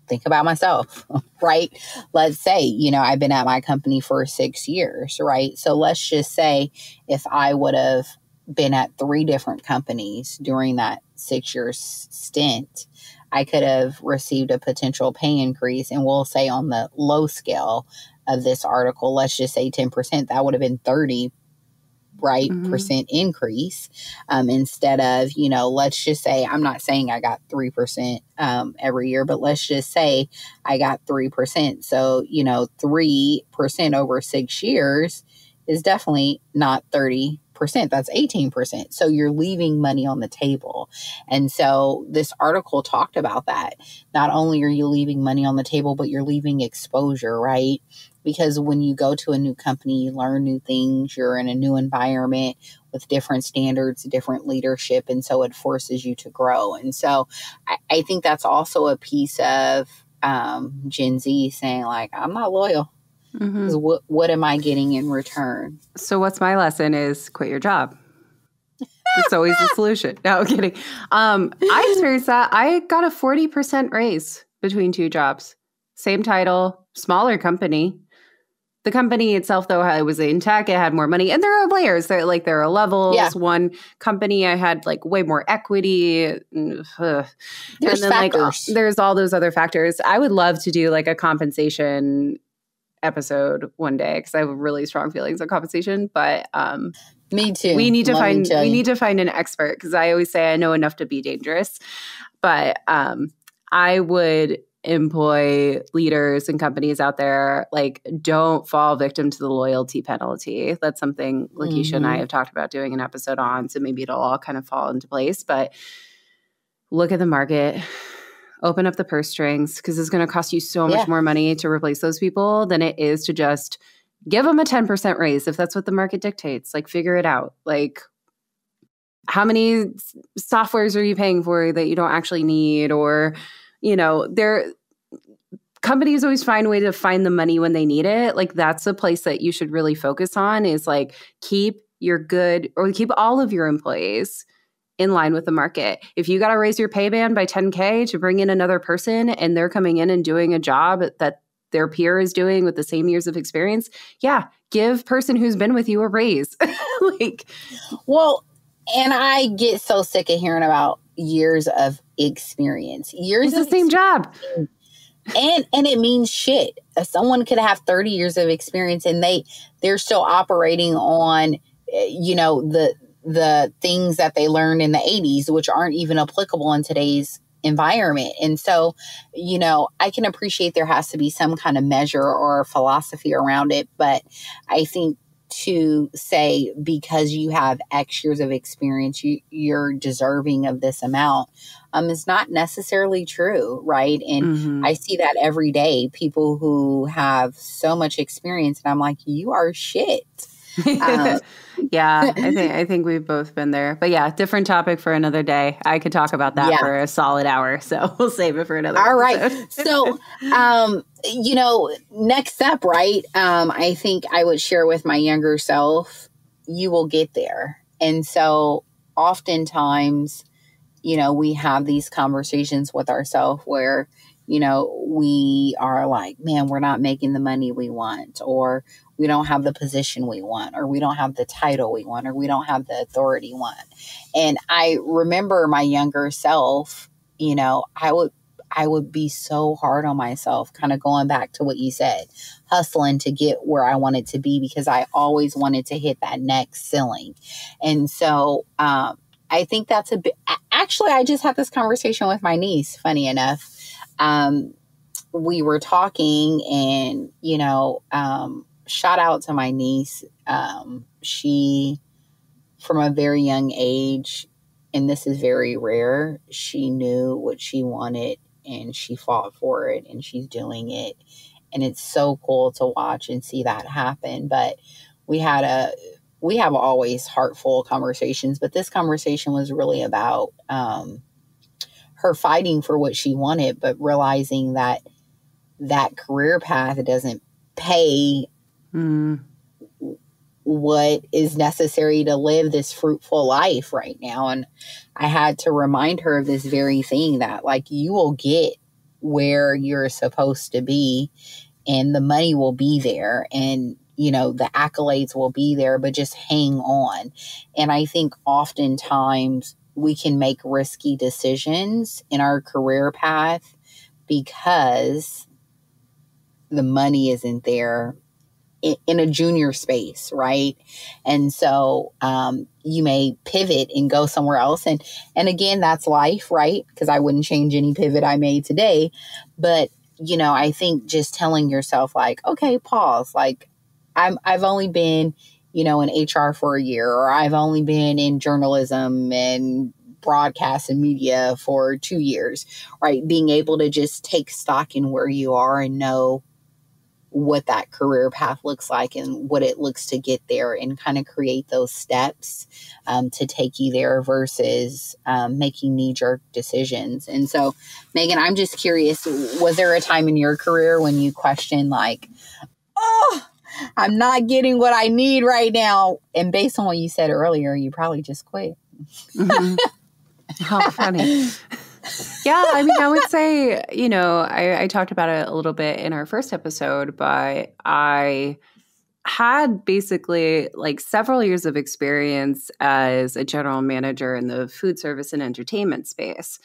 Think about myself, right? Let's say, I've been at my company for 6 years, right? So let's just say if I would have been at 3 different companies during that 6 year stint, I could have received a potential pay increase. And we'll say on the low scale of this article, let's just say 10%, that would have been 30, right, percent increase, instead of, let's just say, I'm not saying I got 3% every year, but let's just say I got 3%. So, 3% over 6 years is definitely not 30%. That's 18%. So you're leaving money on the table. And so this article talked about that. Not only are you leaving money on the table, but you're leaving exposure, right? because when you go to a new company, you learn new things, you're in a new environment with different standards, different leadership. And so it forces you to grow. And so I think that's also a piece of Gen Z saying like, I'm not loyal. Because what am I getting in return? So what's my lesson is quit your job. It's always the solution. No, I'm kidding. I experienced that. I got a 40% raise between two jobs. Same title, smaller company. The company itself, though, it was in tech. It had more money. And there are layers. There are levels. Yeah. One company, I had like way more equity. There's and then factors. Like there's all those other factors. I would love to do like a compensation episode one day because I have really strong feelings on compensation. But me too. We need to find an expert because I always say I know enough to be dangerous. But I would employ leaders and companies out there, like, don't fall victim to the loyalty penalty. That's something Lakisha and I have talked about doing an episode on. So maybe it'll all kind of fall into place. But look at the market. Open up the purse strings because it's going to cost you so much more money to replace those people than it is to just give them a 10% raise if that's what the market dictates. Like, figure it out. Like, how many softwares are you paying for that you don't actually need? Or, companies always find a way to find the money when they need it. Like, that's the place that you should really focus on is like, keep all of your employees in line with the market. If you got to raise your pay band by 10K to bring in another person and they're coming in and doing a job that their peer is doing with the same years of experience, give person who's been with you a raise. And I get so sick of hearing about years of experience. It's the same job. And it means shit. Someone could have 30 years of experience and they're still operating on, the things that they learned in the 80s, which aren't even applicable in today's environment. And so, I can appreciate there has to be some kind of measure or philosophy around it. But I think to say because you have X years of experience, you're deserving of this amount is not necessarily true, right? And I see that every day, people who have so much experience, and I'm like, you are shit. I think we've both been there. But different topic for another day. I could talk about that for a solid hour. So we'll save it for another episode. Right. So, next step, right? I think I would share with my younger self, you will get there. And so oftentimes, we have these conversations with ourselves where, we are like, man, we're not making the money we want, or we don't have the position we want, or we don't have the title we want, or we don't have the authority we want. And I remember my younger self, I would be so hard on myself, kind of going back to what you said, hustling to get where I wanted to be because I always wanted to hit that next ceiling. And so I think that's a bit, actually, I just had this conversation with my niece, funny enough. We were talking and, shout out to my niece. She, from a very young age, and this is very rare, she knew what she wanted and she fought for it and she's doing it. And it's so cool to watch and see that happen. But we have always heartful conversations, but this conversation was really about, her fighting for what she wanted, but realizing that career path doesn't pay what is necessary to live this fruitful life right now. And I had to remind her of this very thing that, like, you will get where you're supposed to be and the money will be there and, the accolades will be there, but just hang on. And I think oftentimes we can make risky decisions in our career path because the money isn't there in a junior space, right? And so you may pivot and go somewhere else. And again, that's life, right? Because I wouldn't change any pivot I made today. But, I think just telling yourself like, okay, pause. Like I've only been, in HR for a year, or I've only been in journalism and broadcast and media for 2 years, right? Being able to just take stock in where you are and know what that career path looks like and what it looks to get there, and kind of create those steps to take you there versus making knee-jerk decisions. And so, Megan, I'm just curious, was there a time in your career when you questioned like, oh, I'm not getting what I need right now? And based on what you said earlier, you probably just quit. Mm-hmm. How funny. Yeah, I mean, I would say, you know, I talked about it a little bit in our first episode, but I had basically like several years of experience as a general manager in the food service and entertainment space.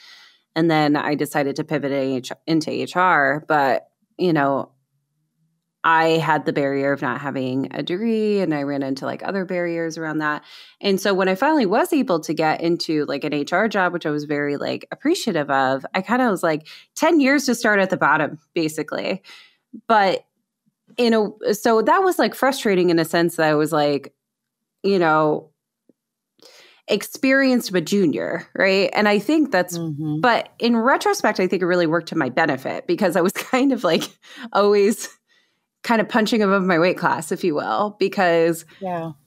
And then I decided to pivot into HR, but, you know, I had the barrier of not having a degree, and I ran into like other barriers around that. And so when I finally was able to get into like an HR job, which I was very like appreciative of, I kind of was like 10 years to start at the bottom, basically. But so that was like frustrating in a sense that I was like, you know, experienced but junior, right? And I think that's, but in retrospect, I think it really worked to my benefit, because I was kind of like always kind of punching above my weight class, if you will, because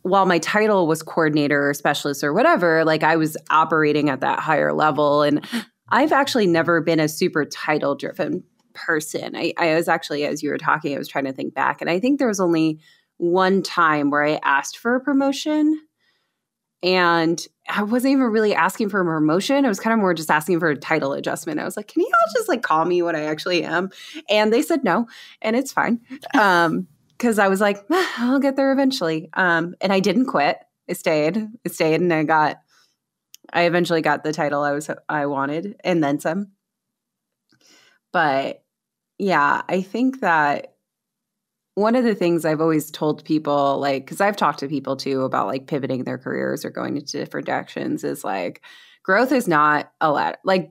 while my title was coordinator or specialist or whatever, like I was operating at that higher level. And I've actually never been a super title driven person. I was actually, as you were talking, I was trying to think back, and I think there was only one time where I asked for a promotion, and I wasn't even really asking for a promotion. I was kind of more just asking for a title adjustment. I was like, can you all just like call me what I actually am? And they said no, and it's fine. Because I was like, I'll get there eventually. And I didn't quit. I stayed, and I eventually got the title I wanted, and then some. But yeah, I think that one of the things I've always told people, like, because I've talked to people too about like pivoting their careers or going into different directions, is like growth is not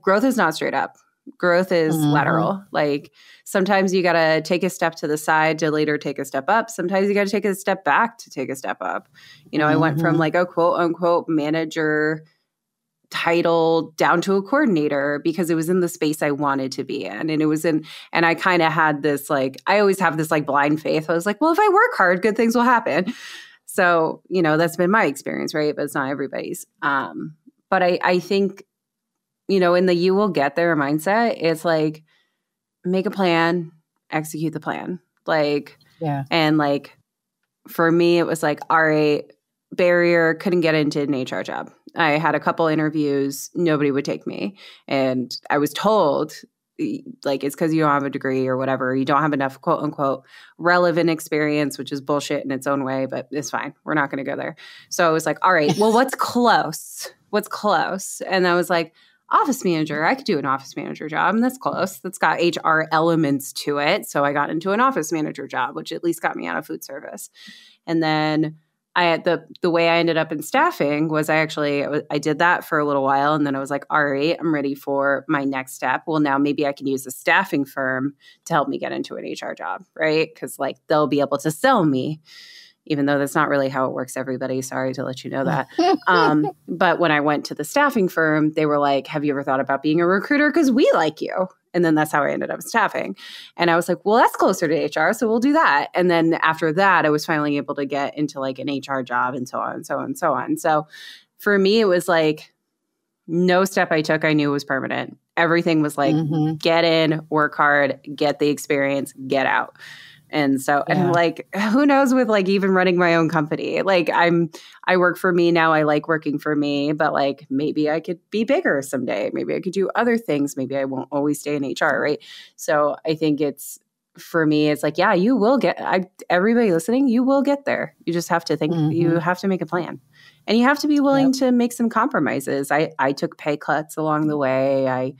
growth is not straight up. Growth is lateral. Like sometimes you got to take a step to the side to later take a step up. Sometimes you got to take a step back to take a step up. You know, I went from like a quote unquote manager title down to a coordinator because it was in the space I wanted to be in. And I kind of had this, like, I always have this like blind faith. I was like, well, if I work hard, good things will happen. So, you know, that's been my experience, right? But it's not everybody's. But I think, you know, in the you will get there mindset, it's like, make a plan, execute the plan. Like, and like, for me, it was like, all right, barrier, couldn't get into an HR job. I had a couple interviews, nobody would take me. And I was told, like, it's because you don't have a degree or whatever. You don't have enough, quote unquote, relevant experience, which is bullshit in its own way, but it's fine. We're not going to go there. So I was like, all right, well, what's close? What's close? And I was like, office manager. I could do an office manager job, and that's close. That's got HR elements to it. So I got into an office manager job, which at least got me out of food service. And then the way I ended up in staffing was I did that for a little while, and then I was like, all right, I'm ready for my next step. Well, now maybe I can use a staffing firm to help me get into an HR job, right? Because like they'll be able to sell me, even though that's not really how it works, everybody. Sorry to let you know that. But when I went to the staffing firm, they were like, have you ever thought about being a recruiter? Because we like you. And then that's how I ended up staffing. And I was like, well, that's closer to HR, so we'll do that. And then after that, I was finally able to get into like an HR job, and so on and so on and so on. So for me, it was like no step I took I knew was permanent. Everything was like, get in, work hard, get the experience, get out. And so, and like, who knows with like even running my own company, like I work for me now. I like working for me, but like, maybe I could be bigger someday. Maybe I could do other things. Maybe I won't always stay in HR. Right. So I think for me, it's like, yeah, you will everybody listening, you will get there. You just have to think, you have to make a plan, and you have to be willing to make some compromises. I took pay cuts along the way. I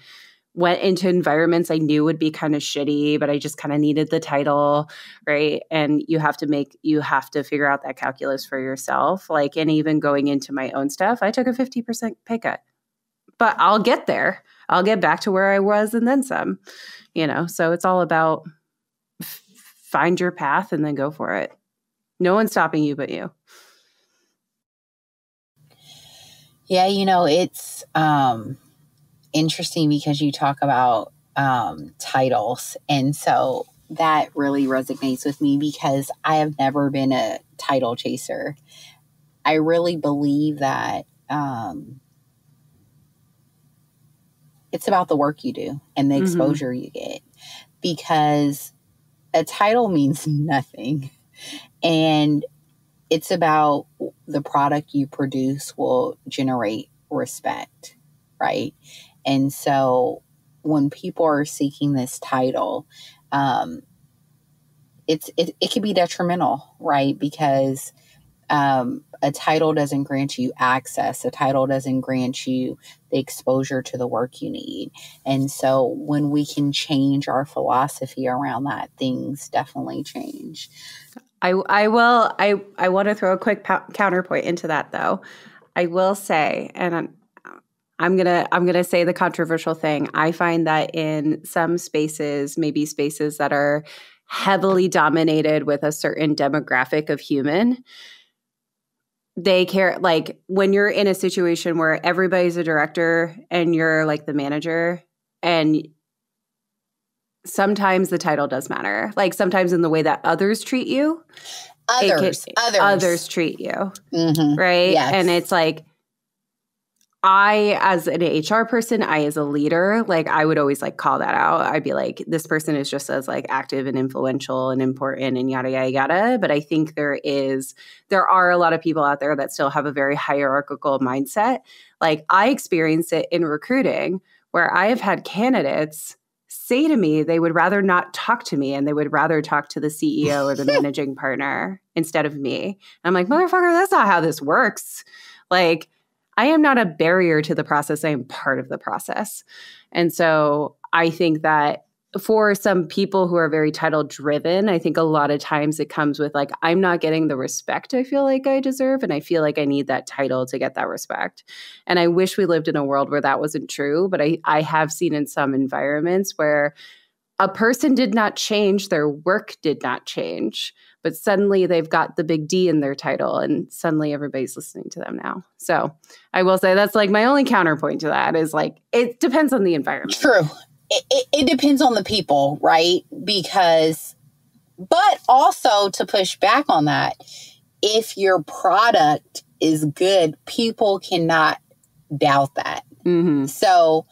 went into environments I knew would be kind of shitty, but I just kind of needed the title, right? And you have to figure out that calculus for yourself. Like, and even going into my own stuff, I took a 50% pay cut, but I'll get there. I'll get back to where I was and then some, you know? So it's all about find your path and then go for it. No one's stopping you but you. Yeah, you know, it's interesting because you talk about titles. And so that really resonates with me because I have never been a title chaser. I really believe that it's about the work you do and the exposure you get, because a title means nothing. And it's about the product you produce will generate respect, right? And so when people are seeking this title, it can be detrimental, right? Because a title doesn't grant you access. A title doesn't grant you the exposure to the work you need. And so when we can change our philosophy around that, things definitely change. I want to throw a quick counterpoint into that, though. I will say, and I'm gonna say the controversial thing. I find that in some spaces, maybe spaces that are heavily dominated with a certain demographic of human, they care, like when you're in a situation where everybody's a director and you're like the manager, and sometimes the title does matter. Like sometimes in the way that others treat you, others treat you, right? Yes. And it's like, I, as an HR person, I, as a leader, like I would always like call that out. I'd be like, this person is just as like active and influential and important and yada, yada, yada. But I think there are a lot of people out there that still have a very hierarchical mindset. Like I experience it in recruiting, where I have had candidates say to me they would rather not talk to me and they would rather talk to the CEO or the managing partner instead of me. And I'm like, motherfucker, that's not how this works. Like, I am not a barrier to the process. I am part of the process. And so I think that for some people who are very title driven, I think a lot of times it comes with like, I'm not getting the respect I feel like I deserve. And I feel like I need that title to get that respect. And I wish we lived in a world where that wasn't true. But I have seen in some environments where a person did not change, their work did not change, but suddenly they've got the big D in their title and suddenly everybody's listening to them now. So I will say that's like my only counterpoint to that is like, it depends on the environment. True. It depends on the people, right? But also to push back on that, if your product is good, people cannot doubt that. So,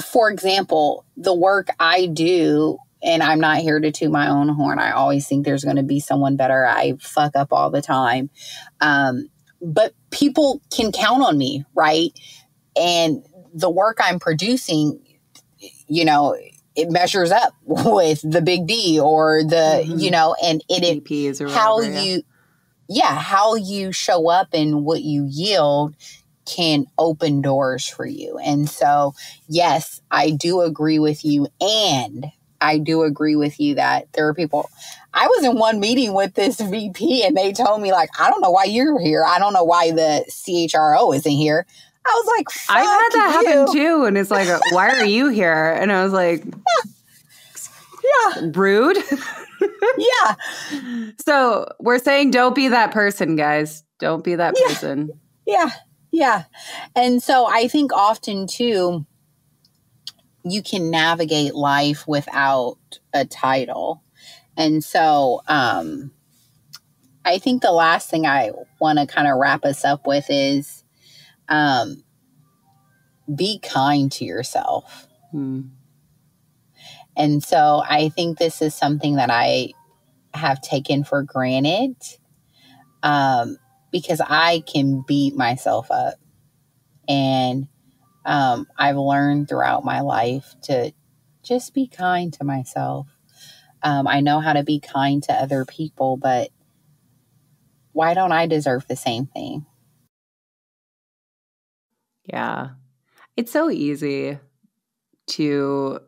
for example, the work I do, and I'm not here to toot my own horn. I always think there's going to be someone better. I fuck up all the time. But people can count on me, right? And the work I'm producing, you know, it measures up with the big D or the, you know, and VPs or how whatever, how you show up and what you yield can open doors for you. And so, yes, I do agree with you. And I do agree with you that there are people. I was in one meeting with this VP and they told me, like, I don't know why you're here. I don't know why the CHRO isn't here. I was like, fuck I've had that you. happen too. And it's like, why are you here? And I was like, yeah, rude. yeah. So we're saying don't be that person, guys. Don't be that person. Yeah. Yeah. And so I think often too, you can navigate life without a title. And so I think the last thing I want to kind of wrap us up with is be kind to yourself. And so I think this is something that I have taken for granted because I can beat myself up. And I've learned throughout my life to just be kind to myself. I know how to be kind to other people, but why don't I deserve the same thing? Yeah. It's so easy to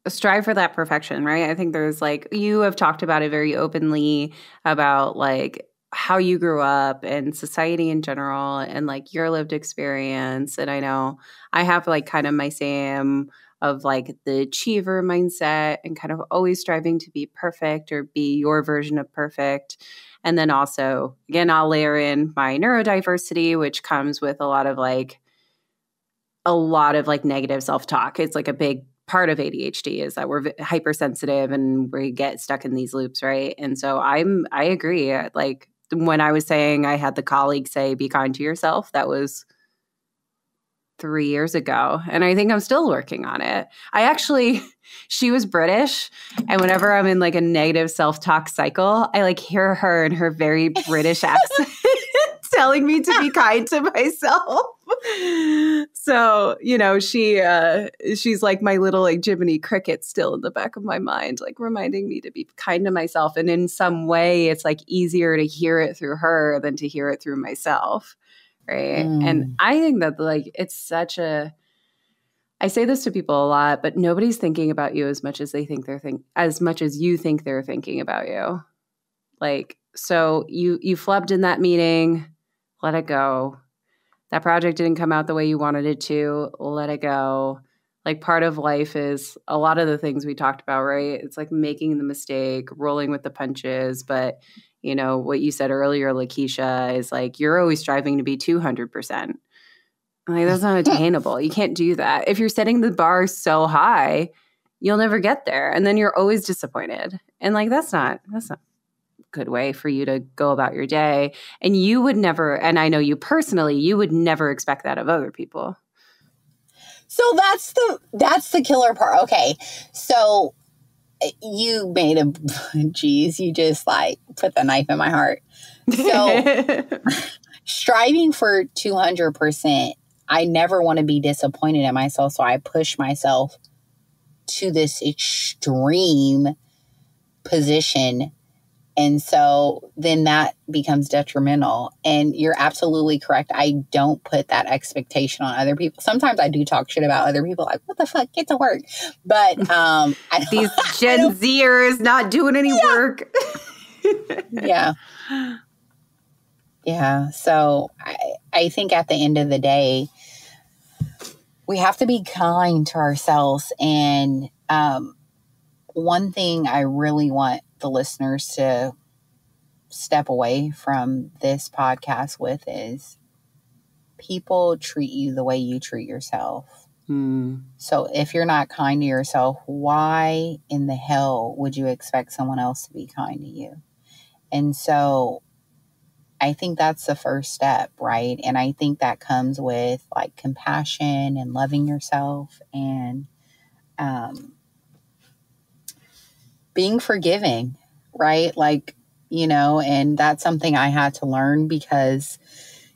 strive for that perfection, right? I think there's like, you have talked about it very openly about like how you grew up and society in general and like your lived experience. And I know I have like kind of my same of like the achiever mindset and kind of always striving to be perfect or be your version of perfect. And then also, again, I'll layer in my neurodiversity, which comes with a lot of like negative self-talk. It's like a big part of ADHD is that we're hypersensitive and we get stuck in these loops, right? And so I agree. Like when I was saying I had the colleague say, be kind to yourself, that was 3 years ago. And I think I'm still working on it. She was British. And whenever I'm in like a negative self-talk cycle, I like hear her in her very British accent telling me to be kind to myself. So, you know, she's like my little like Jiminy Cricket still in the back of my mind, like reminding me to be kind to myself. And in some way, it's like easier to hear it through her than to hear it through myself. Right. And I think that like it's such a, I say this to people a lot, but nobody's thinking about you as much as they think as much as you think they're thinking about you. Like, so you flubbed in that meeting, let it go. That project didn't come out the way you wanted it to, let it go. Like part of life is a lot of the things we talked about, right? It's like making the mistake, rolling with the punches, but you know, what you said earlier, Lakisha, is like, you're always striving to be 200%. Like, that's not attainable. You can't do that. If you're setting the bar so high, you'll never get there. And then you're always disappointed. And like, that's not a good way for you to go about your day. And you would never, and I know you personally, you would never expect that of other people. So that's the killer part. Okay. So you made you just like put the knife in my heart. So striving for 200%, I never want to be disappointed in myself. So I push myself to this extreme position. And so then that becomes detrimental. And you're absolutely correct. I don't put that expectation on other people. Sometimes I do talk shit about other people, like, what the fuck, get to work. But these Gen Zers not doing any work. Yeah. Yeah. So I think at the end of the day, we have to be kind to ourselves. And one thing I really want the listeners to step away from this podcast with is people treat you the way you treat yourself. So if you're not kind to yourself, why in the hell would you expect someone else to be kind to you? And so I think that's the first step, right? And I think that comes with like compassion and loving yourself and being forgiving, right? Like, you know, and that's something I had to learn because,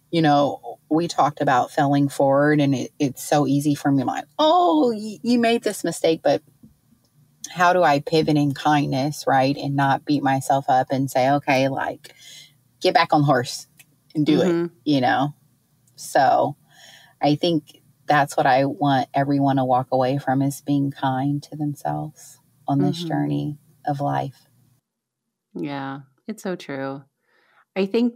you know, we talked about failing forward and it's so easy for me, like, oh, you made this mistake, but how do I pivot in kindness, right? And not beat myself up and say, okay, like, get back on the horse and do it, you know? So I think that's what I want everyone to walk away from is being kind to themselves on this journey of life. Yeah, it's so true. I think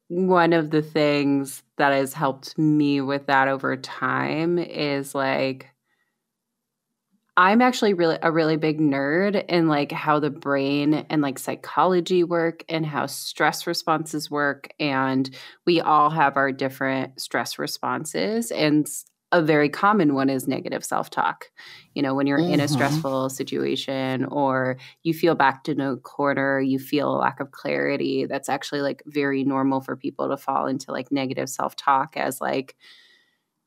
one of the things that has helped me with that over time is like, I'm actually a really big nerd in like how the brain and like psychology work and how stress responses work. And we all have our different stress responses. And a very common one is negative self-talk. You know, when you're in a stressful situation or you feel backed in a corner, you feel a lack of clarity, that's actually like very normal for people to fall into like negative self-talk as like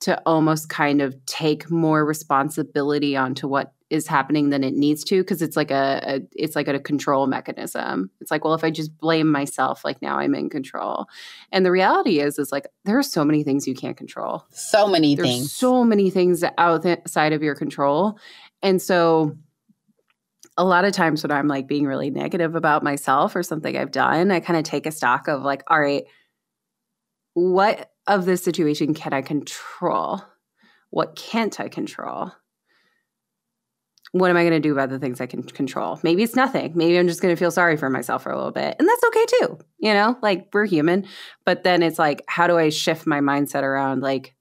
to almost kind of take more responsibility onto what is happening than it needs to, because it's like a control mechanism. It's like, well, if I just blame myself, like now I'm in control. And the reality is like there are so many things you can't control. There's so many things outside of your control. And so a lot of times when I'm like being really negative about myself or something I've done, I kind of take a stock of like, all right, what of this situation can I control? What can't I control? What am I going to do about the things I can control? Maybe it's nothing. Maybe I'm just going to feel sorry for myself for a little bit. And that's okay too. You know, like we're human. But then it's like, how do I shift my mindset around like,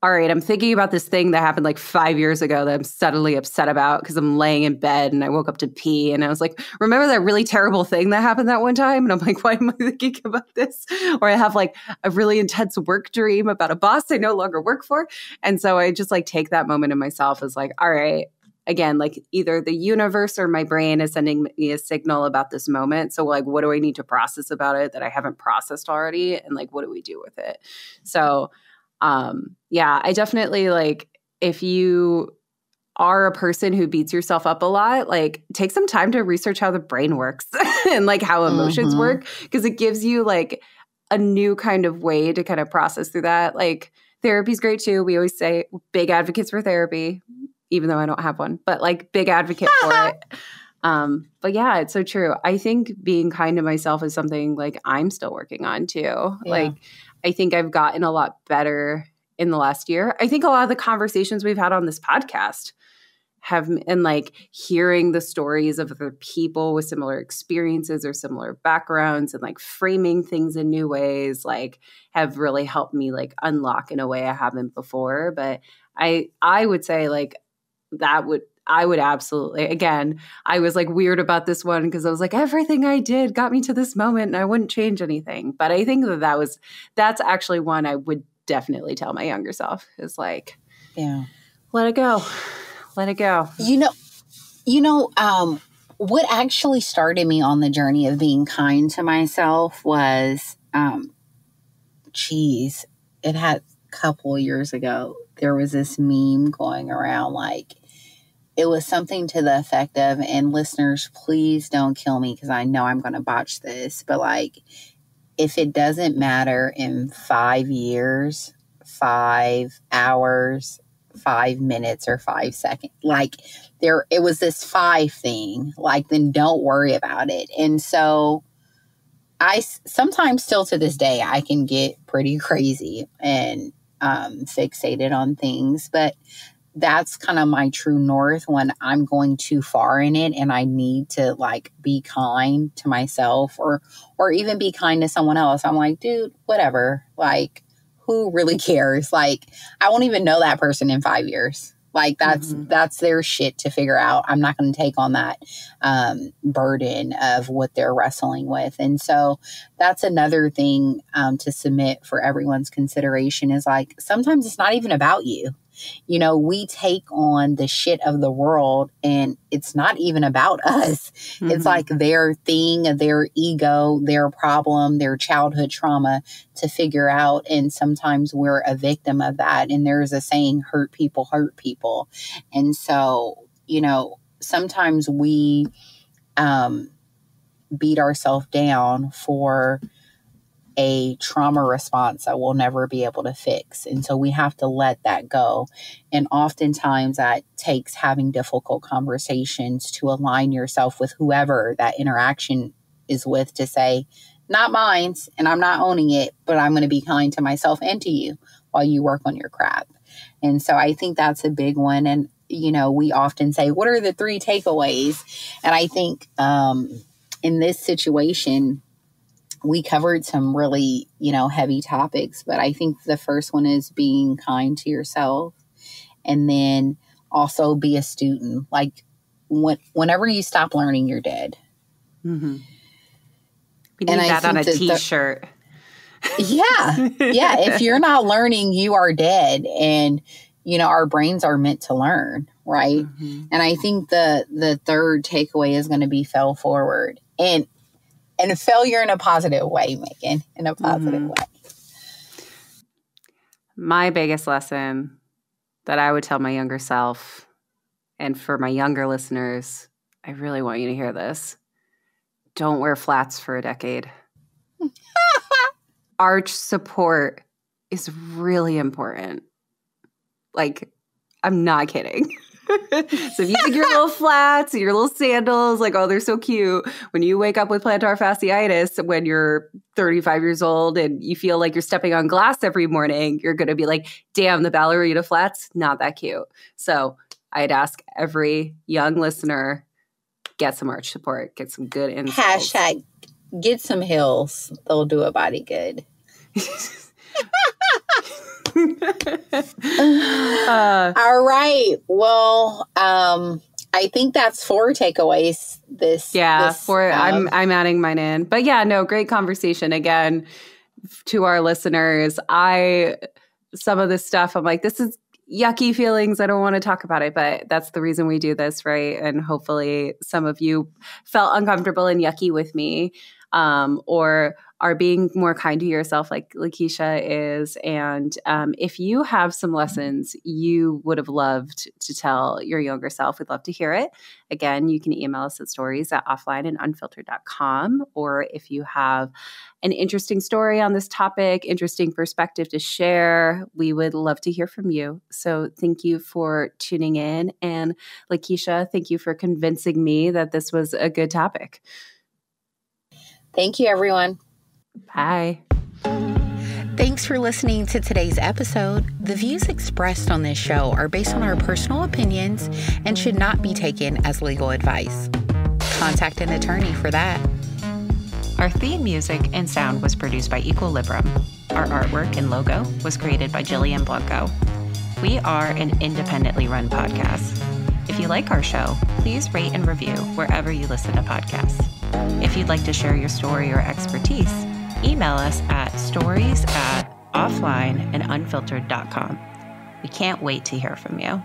all right, I'm thinking about this thing that happened like 5 years ago that I'm suddenly upset about because I'm laying in bed and I woke up to pee and I was like, remember that really terrible thing that happened that one time? And I'm like, why am I thinking about this? Or I have like a really intense work dream about a boss I no longer work for. And so I just like take that moment in myself as like, all right, again, like either the universe or my brain is sending me a signal about this moment. So like, what do I need to process about it that I haven't processed already? And like, what do we do with it? So yeah, I definitely like, if you are a person who beats yourself up a lot, like take some time to research how the brain works and like how emotions work, because it gives you like a new kind of way to kind of process through that. Like therapy's great too. We always say big advocates for therapy, even though I don't have one, but like big advocate for it. But yeah, it's so true. I think being kind to myself is something like I'm still working on too. Yeah. Like I think I've gotten a lot better in the last year. I think a lot of the conversations we've had on this podcast have, and like hearing the stories of other people with similar experiences or similar backgrounds and like framing things in new ways, like have really helped me like unlock in a way I haven't before. But I would say like I would absolutely, again, I was like weird about this one because I was like, everything I did got me to this moment and I wouldn't change anything. But I think that's actually one I would definitely tell my younger self is like, let it go. Let it go. What actually started me on the journey of being kind to myself was, it had a couple of years ago, there was this meme going around, like, it was something to the effect of, and listeners, please don't kill me because I know I'm going to botch this, but like, if it doesn't matter in 5 years, 5 hours, 5 minutes, or 5 seconds, like it was this 5 thing, like, then don't worry about it. And so I sometimes still to this day, I can get pretty crazy and fixated on things, but that's kind of my true north when I'm going too far in it and I need to like be kind to myself or even be kind to someone else. I'm like, dude, whatever. Like, who really cares? Like, I won't even know that person in 5 years. Like, that's their shit to figure out. I'm not going to take on that burden of what they're wrestling with. And so that's another thing to submit for everyone's consideration is like, sometimes it's not even about you. You know, we take on the shit of the world and it's not even about us. It's like their thing, their ego, their problem, their childhood trauma to figure out. And sometimes we're a victim of that. And there's a saying, hurt people hurt people. And so, you know, sometimes we beat ourselves down for a trauma response that we'll never be able to fix. And so we have to let that go. And oftentimes that takes having difficult conversations to align yourself with whoever that interaction is with to say, not mine, and I'm not owning it, but I'm going to be kind to myself and to you while you work on your crap. And so I think that's a big one. And, you know, we often say, what are the 3 takeaways? And I think in this situation, we covered some really, you know, heavy topics, but I think the first one is being kind to yourself and then also be a student. Like whenever you stop learning, you're dead. We need that on a t-shirt. Yeah. If you're not learning, you are dead. And, you know, our brains are meant to learn. Right. And I think the third takeaway is going to be fail forward and failure in a positive way, Megan, in a positive way. My biggest lesson that I would tell my younger self, and for my younger listeners, I really want you to hear this. Don't wear flats for a decade. Arch support is really important. Like, I'm not kidding. So if you think your little flats, your little sandals, like, oh, they're so cute. When you wake up with plantar fasciitis when you're 35 years old and you feel like you're stepping on glass every morning, you're going to be like, damn, the ballerina flats, not that cute. So I'd ask every young listener, get some arch support, get some good insoles. Hashtag get some heels. They'll do a body good. All right. Well, I think that's 4 takeaways. I'm adding mine in. But yeah, no, great conversation again to our listeners. Some of this stuff, I'm like, this is, yucky feelings. I don't want to talk about it, but that's the reason we do this, right? And hopefully some of you felt uncomfortable and yucky with me, or are being more kind to yourself like Lakisha is. And if you have some lessons you would have loved to tell your younger self, we'd love to hear it. Again, you can email us at stories@offlineandunfiltered.com. Or if you have an interesting story on this topic, interesting perspective to share, we would love to hear from you. So thank you for tuning in. And Lakisha, thank you for convincing me that this was a good topic. Thank you, everyone. Bye. Thanks for listening to today's episode. The views expressed on this show are based on our personal opinions and should not be taken as legal advice. Contact an attorney for that. Our theme music and sound was produced by Equilibrium. Our artwork and logo was created by Jillian Blanco. We are an independently run podcast. If you like our show, please rate and review wherever you listen to podcasts. If you'd like to share your story or expertise, email us at stories@offlineandunfiltered.com. We can't wait to hear from you.